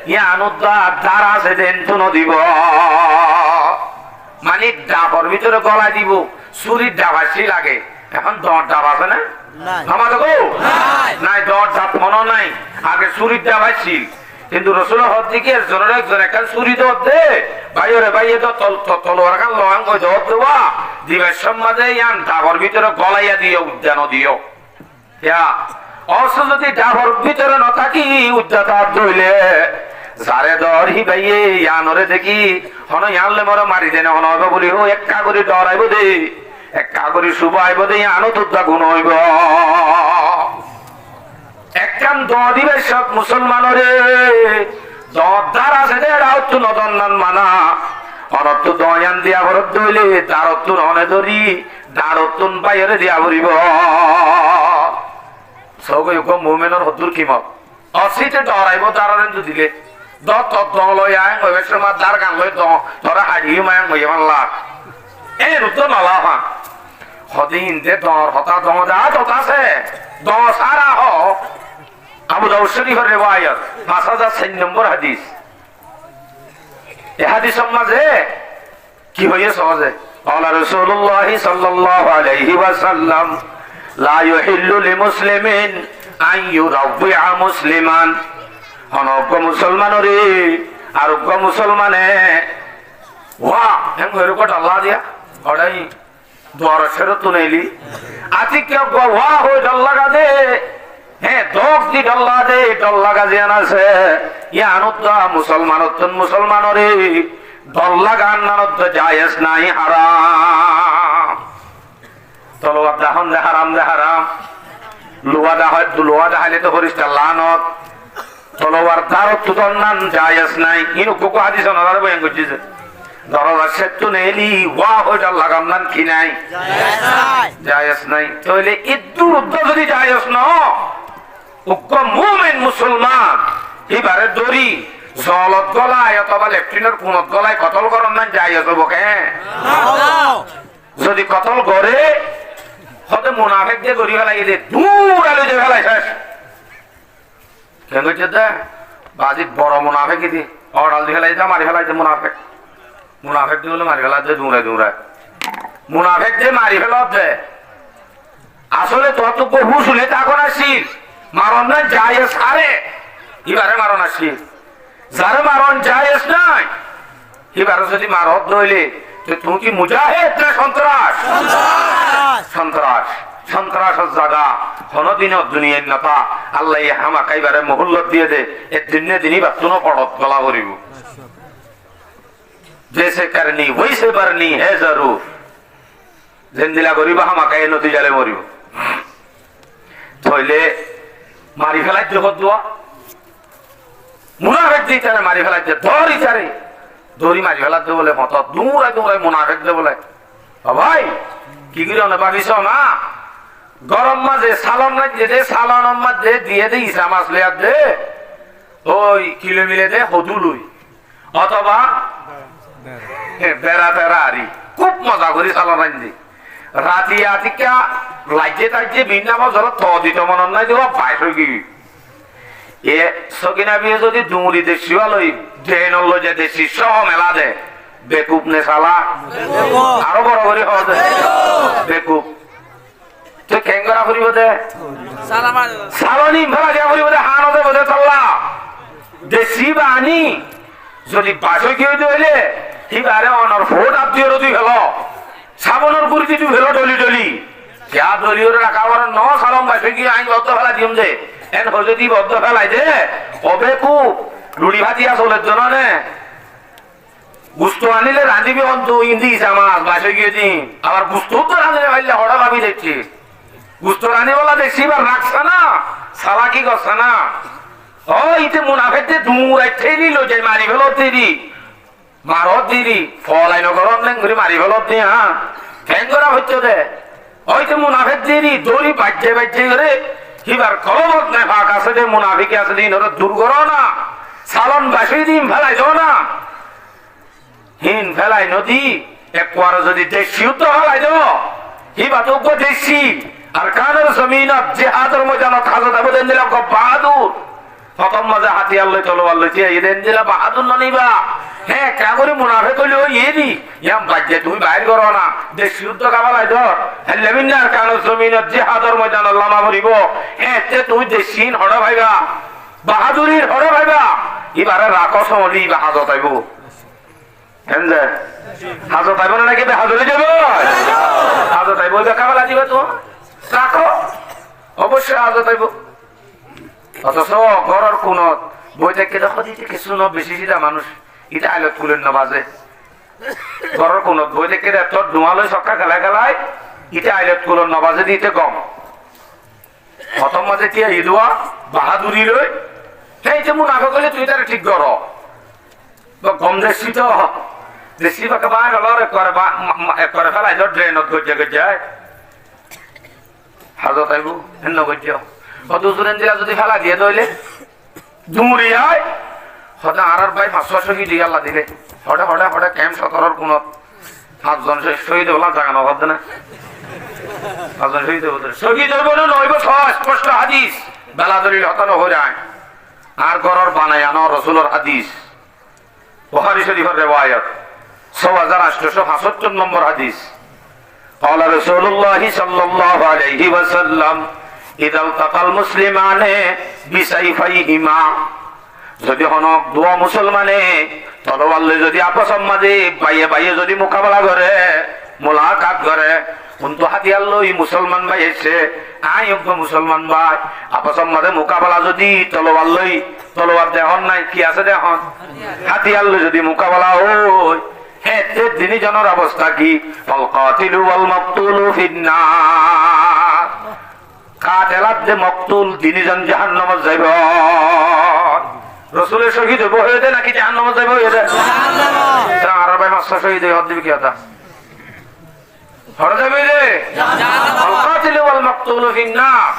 ইয়ানুদ্দা দ্বারা সে দেন তুন দিব মানে ডাবর ভিতরে গলা দিব ছুরির ডাব আসি লাগে এখন দর ডাব আছে না আমাদের নাই দর ডাব মনে নাই আগে ছুরির ডাব আসছিল কিন্তু রসুলের হদ দিকে একজন একটা ছুরি দর দে ভাইরে ভাইয়ে তো তলোয়ার খান লহান কই দর দেওয়া দিবের সমাজে ইয়ান ডাবর ভিতরে গলাইয়া দিও উদ্যান দিও অস্ত্র যদি ডাবর ভিতরে ন থাকি উদ্যাতা ধইলে সারে দর হি ভাইয়ে ইয়ানরে দেখি হন ইয়ানলে মর মারি দেনে হন হইব বলি হো এক কাগরি ডরাইব দে এক কাগরি শুভ আইব দে আনো তুদ্দা গুণ হইব একখান দ দিবে সব মুসলমানরে দর আছে দে রাউত নদন্নান মানা অনত্ত দয়ান দিয়া ভরত দইলে দারতুন হনে ধরি দারতুন বাইরে দিয়া ভরিব সৌগৈ কো মুমিনের হতুর কিমত অসিতে ডরাইব দাররেন তো দিলে দত দং লই আয় কই বেশমা দার গান লই দং তোরা হাড়ি মায়াং হই মাল্লা এ রুত নলা হা হদিন দে দর হতা দং দা তো আছে দ সারা হ আবু দাউদ শরীফের রিওয়ায়াত 5006 নম্বর হাদিস এই হাদিস মাঝে কি হইছে সহজে قال رسول الله صلى الله عليه وسلم لا يحل لمسلم ان يروع مسلما অনজ্ঞ মুসলমানরে আরোগ্য মুসলমানে ওয়া হেন হইরকট আল্লাহ দিয়া অড়াই দরশের তুনাইলি আতিক ওয়া হই আল্লাহ গাদে হে দক দি আল্লাহ দে আল্লাহ গাজে আনাছে ইয়ানুত্তা মুসলমানরে দল্লা গান নানত জায়েজ নাই হারাম তলোয়ার দাহন দে হারাম লোয়া দাহাইলে তো ফরিস্তা লানত তলোয়ার দারত তো দন্নান জায়েজ নাই ইনু কোকো হাদিস নরার বয়ান করছিস দরজা সেতু নেলি ওয়া হইটা লাগাম নান কি নাই জায়েজ নাই তাহলে ইদ্দুর উদ্দ যদি জায়েজ ন উক্ক মুমিন মুসলমান এবারে দড়ি জলত গলায় অথবা লেফটিনের কোনত গলায় কতল করন না জায়েজ হবো কে যদি কতল করে হতে মুনাফিক দিয়ে গড়ি ফেলাই দে দূর আলো যে ফেলাই শেষ কেন দে বাজি বড় মুনাফিক দি অড়াল দিয়ে ফেলাই যা মারি ফেলাই মুনাফিক দিয়ে হলে মারি ফেলা দে দূরায় মুনাফিক দিয়ে মারি ফেলা দে আসলে তোর তো বহু শুনে তখন আসিল মারণ না জায়েজ আরে এবারে মারণ আসিল যারে মারণ জায়েজ নাই এবারে যদি মারত ধইলে তুমি কি মুজাহিদ না সন্ত্রাসের জায়গা কোনদিনও দুনিয়ার নেতা আল্লাহ হামাক এবারে মহল্লত দিয়ে দে এ দিনই বাতুনো পড়ত গলা ভরিব জেসে করনি ওইসে বরনি হে জরুর জিন্দিলা গরিব হামাকা এ নদী জালে মরিব থইলে মারি ফেলাই জগৎ দোয়া মুনাফিক দিতে মারি ফেলাই দড়ি মারি ফেলাতে বলে মত দূরায় মুনাফিক দে বলে ভাই কি করে না ভাবিস না গরম মাঝে সালন দে সালন মাঝে দিয়ে দে ইসা মাছ লেয়ার দে ওই কিলো মিলে দে হদুলুই অথবা বেড়া আরি খুব মজা করি সালন দি রাতি আতিকা লাইজে তাইজে বিনা বছর থ দিত মন নাই দেওয়া বাইশ হয়ে গি এ সকিনা বিয়ে যদি ডুমুরি দেশি লই ড্রেন লো যে দেশি সহ মেলা দে বেকুব নে সালা আরো বড় করে হওয়া দে বেকুব তুই কেঙ্গরা ফুরিব দে সালনি ভরা দিয়া ফুরিব দে হানো দে বদে তল্লা দেশি বানি যদি বাসো কি হইতে হইলে এবারে অনর ফোট আপনি তুই হলো সাবনের গুড়ি তুই ভেলো ডলি क्या दलियों রাখা বড় ন সালাম বাসে কি আইন বদ্ধ ফেলা দিম যে এন যদি বদ্ধ ফেলাই দে ওবে কু লুড়ি ভাতিয়া চলে জন্য নে গুস্তো আনিলে রাঁধিবি অন্ত ইন্দি জামাস বাসে গিয়ে দিন আবার গুস্তো তো রাঁধলে ভাইলে হড়া ভাবি দেখছি গুস্তো রাঁধি বলা দেখছি এবার রাখছে না সালা কি করছে না ও ইতে মুনাফেতে দূর আইতে নিল যে মারি ফেলো তেরি মারত দিদি ফল আইন গরম নেন ঘুরি মারি ফেলত দি হ্যাঁ ফ্যান করা হচ্ছে দে ওইতে মুনাফের দিদি দড়ি বাজ্যে বাজ্যে করে হিবার কলমত নাই ফাঁক আছে দে মুনাফিকে আছে দিন ওরা দূর করো না সালন বাসি দিন ফেলাই যাও না হিন ফেলাই নদী একবার যদি দেশিও তো ফেলাই যাও হিবা তো দেশি আর কানের জমিনত জেহাদের ময়দানত হাজত আবেদন দিলাম খুব বাহাদুর প্রথম মাঝে হাতিয়ার লই তলোয়ার লইছে এদেন দিলা বাহাদুর নিবা হ্যাঁ কে করে মুনাফে কইলো ইয়েদি ইয়াম বাজ্যে তুমি বাইর করো না দেশ যুদ্ধ কাবালাই ধর হেলেমিনার কানের জমিনত জিহাদের ময়দান লামা ভরিব হ্যাঁ তে তুমি দেশিন হড় ভাইবা বাহাদুরির হড় ভাইবা এবারে রাখো সমলি বা হাজত আইব হেনজে হাজত আইব না নাকি হাজরে যাব হাজত আইব কাবালা দিবে তো রাখো অবশ্যই হাজত আইব অথচ ঘরের কোনত বই থেকে দেখো দিতে কিছু ন বেশি সিধা মানুষ এটা আইলত কুলেন না বাজে ঘরের কোনত বই থেকে তোর ধোঁয়ালয় সক্কা খেলায় খেলায় এটা আইলত কুলেন না বাজে দিতে কম প্রথম মাঝে তিয়া ইদুয়া বাহাদুরি লই হ্যাঁ এটা মুনাফা করলে তুই তারা ঠিক কর কম দেশি তো দেশি বাকে বাই হল একবারে ফেলাই ধর ড্রেনত গজ্জা গজ্জায় হাজত আইব হেন গজ্জ দুজনের দিলা যদি ফেলা দিয়ে দইলে দুমুরি হয় হতে আর ভাই 500 শহীদ আল্লাহ দিলে হঠাৎ হঠাৎ হঠাৎ ক্যাম্প 17 কোন 5 জন শহীদ হলাম জাগানো ভাবতে না 5 জন শহীদ হতে শহীদ হইব না নইব স্পষ্ট হাদিস বেলা দলিল হতানো হয়ে যায় আর গরর বানায় আনো রাসূলের হাদিস বুখারী শরীফের riwayat 6875 নম্বর হাদিস قال رسول الله صلى الله عليه وسلم إذا التقى المسلمان بسيفيهما যদি হনক দুয়া মুসলমানে তলোয়ার লই যদি আপস মাঝে বাইয়ে বাইয়ে যদি মোকাবেলা করে মোলাকাত করে কিন্তু হাতিয়ার লই মুসলমান ভাই এসে আই মুসলমান ভাই আপস মাঝে মোকাবেলা যদি তলোয়ার লই তলোয়ার দেহন নাই কি আছে দেহন হাতিয়ার লই যদি মোকাবেলা হয় হ্যাঁ তিনি জনের অবস্থা কি ফাল কাতিলু ওয়াল মাকতুলু ফিন্নার কাতেলাত যে মকতুল তিনিজন জাহান্নামে যাইব রাসূলের শহীদ হয়ে দে নাকি জাহান্নামে যাইব এদে জাহান্নামে আর ভাই মাসা শহীদ হয়ে দিবি কি কথা হরে যাবে রে জাহান্নামে কাতিল ওয়াল মাকতুল ফিন্নার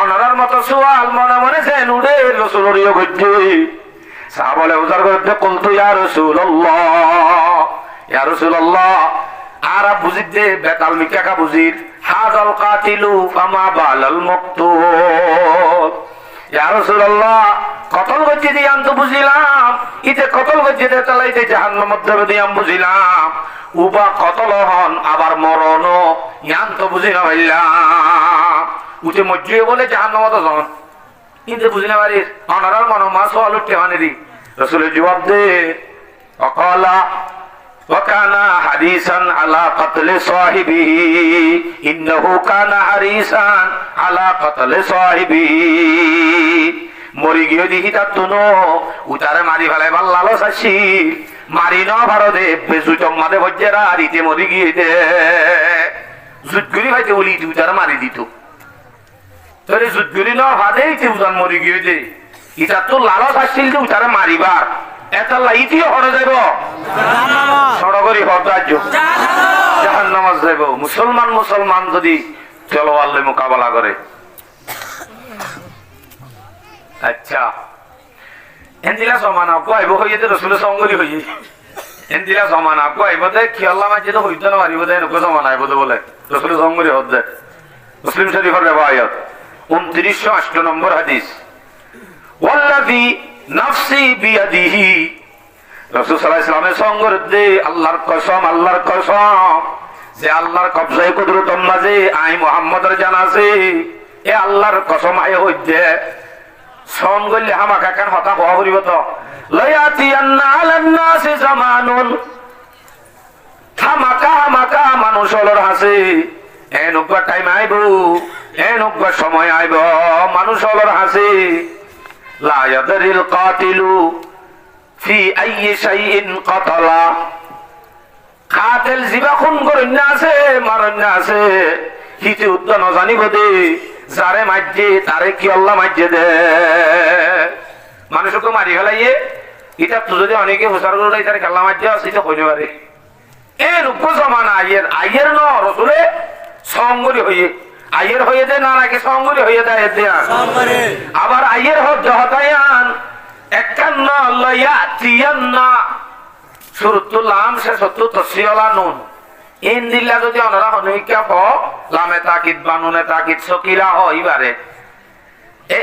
অনরার মত সুয়াল মনে মনে সে নুড়ে রাসূলের ইয়ে গজ্জি সাহাবালে উজার করতে কলতু ইয়া রাসূলুল্লাহ আর বুঝিতে বেতাল মিকাকা বুঝির হাজাল কাতিলু কামা বালাল মাকতুল ইয়া রাসূলুল্লাহ কতল গজ্জি দিয়ে আমি তো বুঝিলাম ইতে কতল গজ্জি দিয়ে চালাইতে জাহান্নামের মধ্যে দিয়ে আমি বুঝিলাম উবা কতল হন আবার মরণ ইয়ান তো বুঝিনা হইলাম উঠে মজ্জে বলে জাহান্নামে তো জন কিন্তু বুঝিনা বাড়ির অনারার মন মা সওয়াল উঠতে হানেরি রাসূলের জবাব দে অকালা وكان حريصا على قتل صاحبه انه كان حريصا على قتل صاحبه মরি গিয়ে দেখি তার তুনো উতারে মারি ফেলাই ভাল লালস আসি মারি ন ভারতে বেসু চম্মাদে বজ্জেরা রীতে মরি গিয়ে দে জুতগুলি ভাইতে বলি উতারে মারি দিত তোরে জুতগুলি ন ভাদে উতার মরি গিয়ে দে ইতার তো লালস আসছিল যে উতারে মারিবার এতাল্লা ইতিও হরে যাব সড়গরি হরদার্য জাহান্নামে যাব মুসলমান যদি তলোয়ার লই মোকাবেলা করে আচ্ছা এন্দিলা সমানা কইব হইতে রাসূলের সঙ্গরি হই এন্দিলা সমানা কইব দে কি আল্লাহ মাঝে তো হইতো না মারিব দে নকো সমানা আইব তো বলে রাসূলের সঙ্গরি হদে মুসলিম শরীফের riwayat 2908 নম্বর হাদিস ওয়াল্লাযী নাফসি বিয়াদিহি রাসূল সাল্লাল্লাহু আলাইহি ওয়াসাল্লামের সঙ্গে আল্লাহর কসম যে আল্লাহর কবজায়ে কুদরতের মাঝে আই মুহাম্মদের জান আছে এ আল্লাহর কসম আই হইছে সন গলে হামাকা কান হতা হওয়া করিব তো লায়াতিয়ান্না আলান নাসি জামানুন হামাকা মানুষের আছে নুকবা টাইম আইব নুকবা সময় আইব মানুষ হলর হাসি লা ইয়াদরিল কাতিলু ফি আইয়ি শাইইন কাতালা কাতিল জিবা খুন করেন আছে মারন আছে হিতে উদ্দ ন জানিব দে যারে মাইজে তারে কি আল্লাহ মাইজে দে মানুষকে মারি ফেলাইয়ে এটা তো যদি অনেকে হুসার করে তারে খেলা মাইজে আছে এটা হইতে পারে নুকবা জমানা আইয়ের ন রসুলে সঙ্গরি হইয়ে আইয়ের হয়ে দে না নাকি সঙ্গরি হয়ে দেয় আবার আইয়ের হোক জহতায়ান একান্ন লইয়া তিয়ান্না সুরতুল্লাম সে সত্তু তসিওলা নুন ইন দিল্লা যদি অনরা হনুইকা হ লামে তাকিদ বানুনে তাকিদ সকিলা হইবারে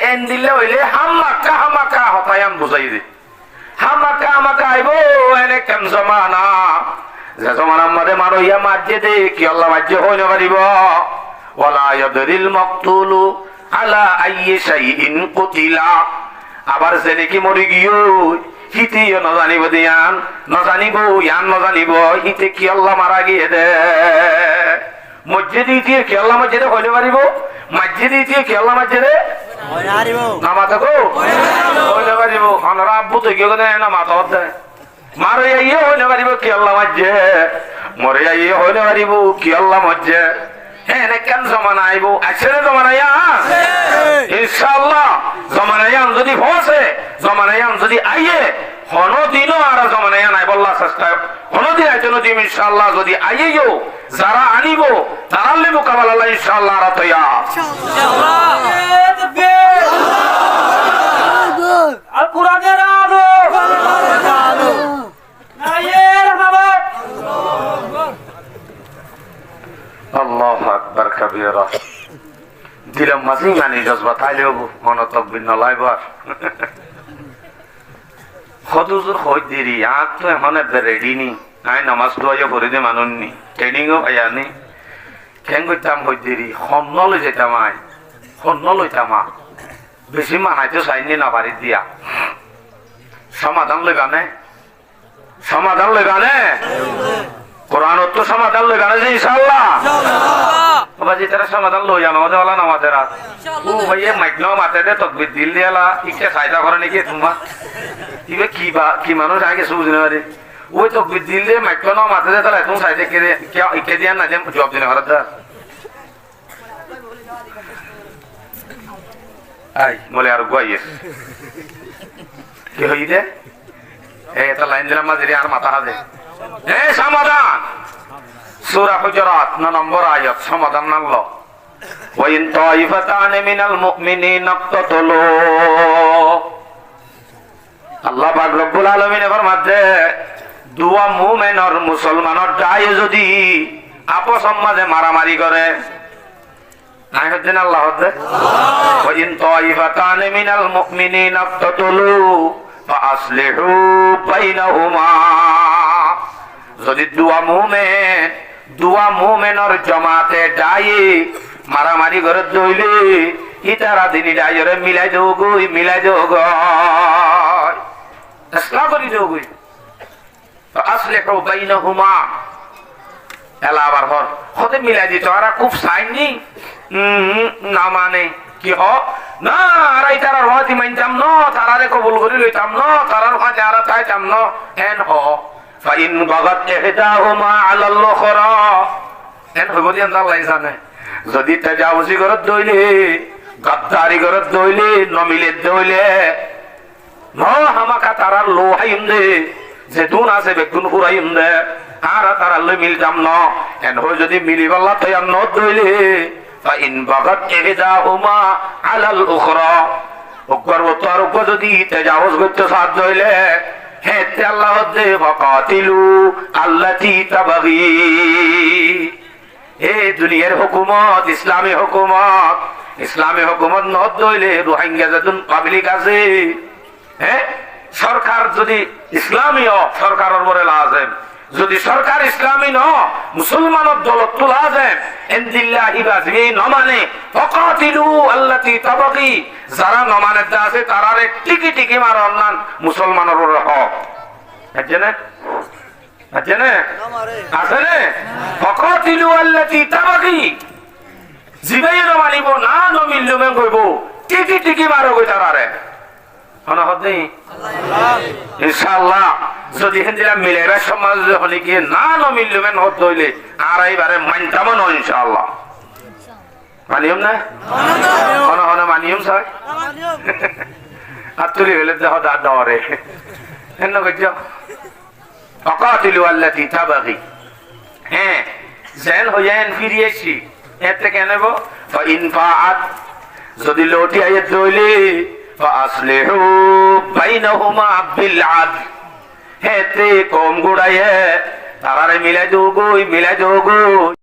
এন দিল্লা হইলে হামাকা হতায়ান বুঝাই দে হামাকা আইব এনে কেন জমানা যে জমানার মধ্যে মারইয়া মাঝে দে কি আল্লাহ মাঝে হইতে পারিব ওয়ালা ইয়াদরিল মাকতুলু আলা আইয়ি শাইইন কুতিলা আবার যে নাকি মরি গিয়ে হিতে নজানিব দিয়ান নজানিব ইয়ান নজানিব হিতে কি আল্লাহ মারা গিয়ে দে মসজিদে দিয়ে কি আল্লাহ মসজিদে হইতে পারিব মসজিদে দিয়ে কি আল্লাহ মসজিদে নামাজ হইতে পারিব অনরা আব্বু তো গিয়ে নামাজ দেয় মারে ইয়ে হইতে পারিব কি আল্লাহ মসজে মরে ইয়ে হইতে পারিব কি আল্লাহ মসজে হ্যাঁ কেন জমানা আইব আসলে জমানায়ান ইনশাআল্লাহ জমানায়ান যদি পৌঁছে জমানায়ান যদি আইয়ে হনদিনও আর জমানায়ান আইব আল্লাহ চেষ্টা হনদিন আইতো নদী ইনশাআল্লাহ যদি আইয়েও যারা আনিব তারালে মোকাবেলা আল্লাহ ইনশাআল্লাহ আর তৈয়া আর কুরআনের আলো আল্লাহু আকবার কাবীরা দিলাম মাঝি মানে জজবা তাইলেও মন তকবির নলাইবার হদুজুর হই দেরি আজ তো এখন রেডি নি আই নামাজ দোয়া পড়ে দে মানুননি ট্রেনিংও পাইয়ানি কেন কইতাম হই দেরি হন্ন লই যেতাম আই হন্ন লইতাম বেশি মানাইতে চাইনি না বাড়ি দিয়া সমাধান লইবানে সমাধান লইবানে কোরআন তো সমাধান লইবানে যে ইনশাআল্লাহ বাজি তারা সমাধান লই আমাদের ওলা নামাজের ও ভাইয়ে মাইকনাও মাতে দে তকবির দিল দিয়ালা ইকে সাইদা করে নাকি তোমার ইবে কি মানুষ আগে বুঝনে পারে ওই তকবির দিল দিয়ে মাইকনাও মাতে দে তাহলে তুমি সাইদে কে ইকে দিয়া না যে জবাব দিনে ঘরে দা আই বলে আর গুয়াইয়ে কি হই দে এটা লাইন দিলাম মাঝে আর মাথা হাজে সমাধান সূরা হুজুরাত 9 নম্বর আয়াত সমাধান নাগল ওয়াইন তাইফাতান মিনাল মুমিনিনা ইকতাতালু আল্লাহ পাক রব্বুল আলামিন ফরমাতে দুয়া মুমিন আর মুসলমানের দায় যদি আপস মাঝে মারামারি করে নাই হচ্ছে না আল্লাহ হচ্ছে ওয়াইন তাইফাতান মিনাল মুমিনিনা ইকতাতালু ফাআসলিহু বাইনাহুমা যদি দুয়া মুমিনের জমাতে ডাই মারামারি করে দইলে ইতারা দিনী ডাইরে মিলাই দেও গই ইসলাম করি দেও গই আসলিহু বাইনাহুমা এলা আবার হতে মিলাই দিত আর খুব সাইনি না মানে কি হ না আর ইতারা রহাতি মানতাম না তারারে কবুল করি লইতাম না তারার হাতে আর তাইতাম না হেন হ ফাইন বাগাত ইহদাহুমা আলাল উখরা এন হবদি আল্লাহ জানে যদি তাজাউজি করত দইলে গাদ্দারি করত দইলে নমিলে দইলে ন হামাকা তারার লোহাইম দে যে দুন আছে বেগুন ফুরাইম দে আর তারার লই মিলতাম ন এন হয় যদি মিলিবাল্লা তয়াম ন দইলে ফাইন বাগাত ইহদাহুমা আলাল উখরা ওকর ওতার উপর যদি তাজাউজ করতে সাথ দইলে হেতে আল্লাহ দে ফাকাতিলু আল্লাতী তাবাগী এই দুনিয়ার হুকুমত ইসলামী হুকুমত নদ দইলে রোহিঙ্গা যতন পাবলিক আছে হ্যাঁ সরকার যদি ইসলামী সরকারের উপরে লাজেম যদি সরকার ইসলামী ন মুসলমানের দলত তো লাজেম ইনদিল্লাহি বাজি নমানে ফাকাতিলু আল্লাতী তাবাগী যারা নমানে আছে তারারে টিকি মারন না মুসলমানের উপরে হক আছে না আছে না ফাকাতিলু আল্লাতী তাবাগী জিবাই মানিব না নমিল মেন কইব টিকি টিকি মারো কই তারারে হন হদে ইনশাআল্লাহ যদি হিন্দিরা মিলেরা সমাজ হলি কি না নমিল মেন হদ হইলে আর এইবারে মানতাম না ইনশাআল্লাহ মানিয়ম না হন হন মানিয়ম স্যার আতুলি হলে দেহ দা দরে এন্ন কইছো অকাতিলু আল্লাতি তাবাগি হ্যাঁ জেন হইয়েন ফিরিয়েছি এতে কেনব ফাইন ফাআত যদি লোটি আয়াত দইলে ফাসলিহু বাইনহুমা বিল আদল হেতে কম গুড়ায়ে তারারে মিলাই দোগো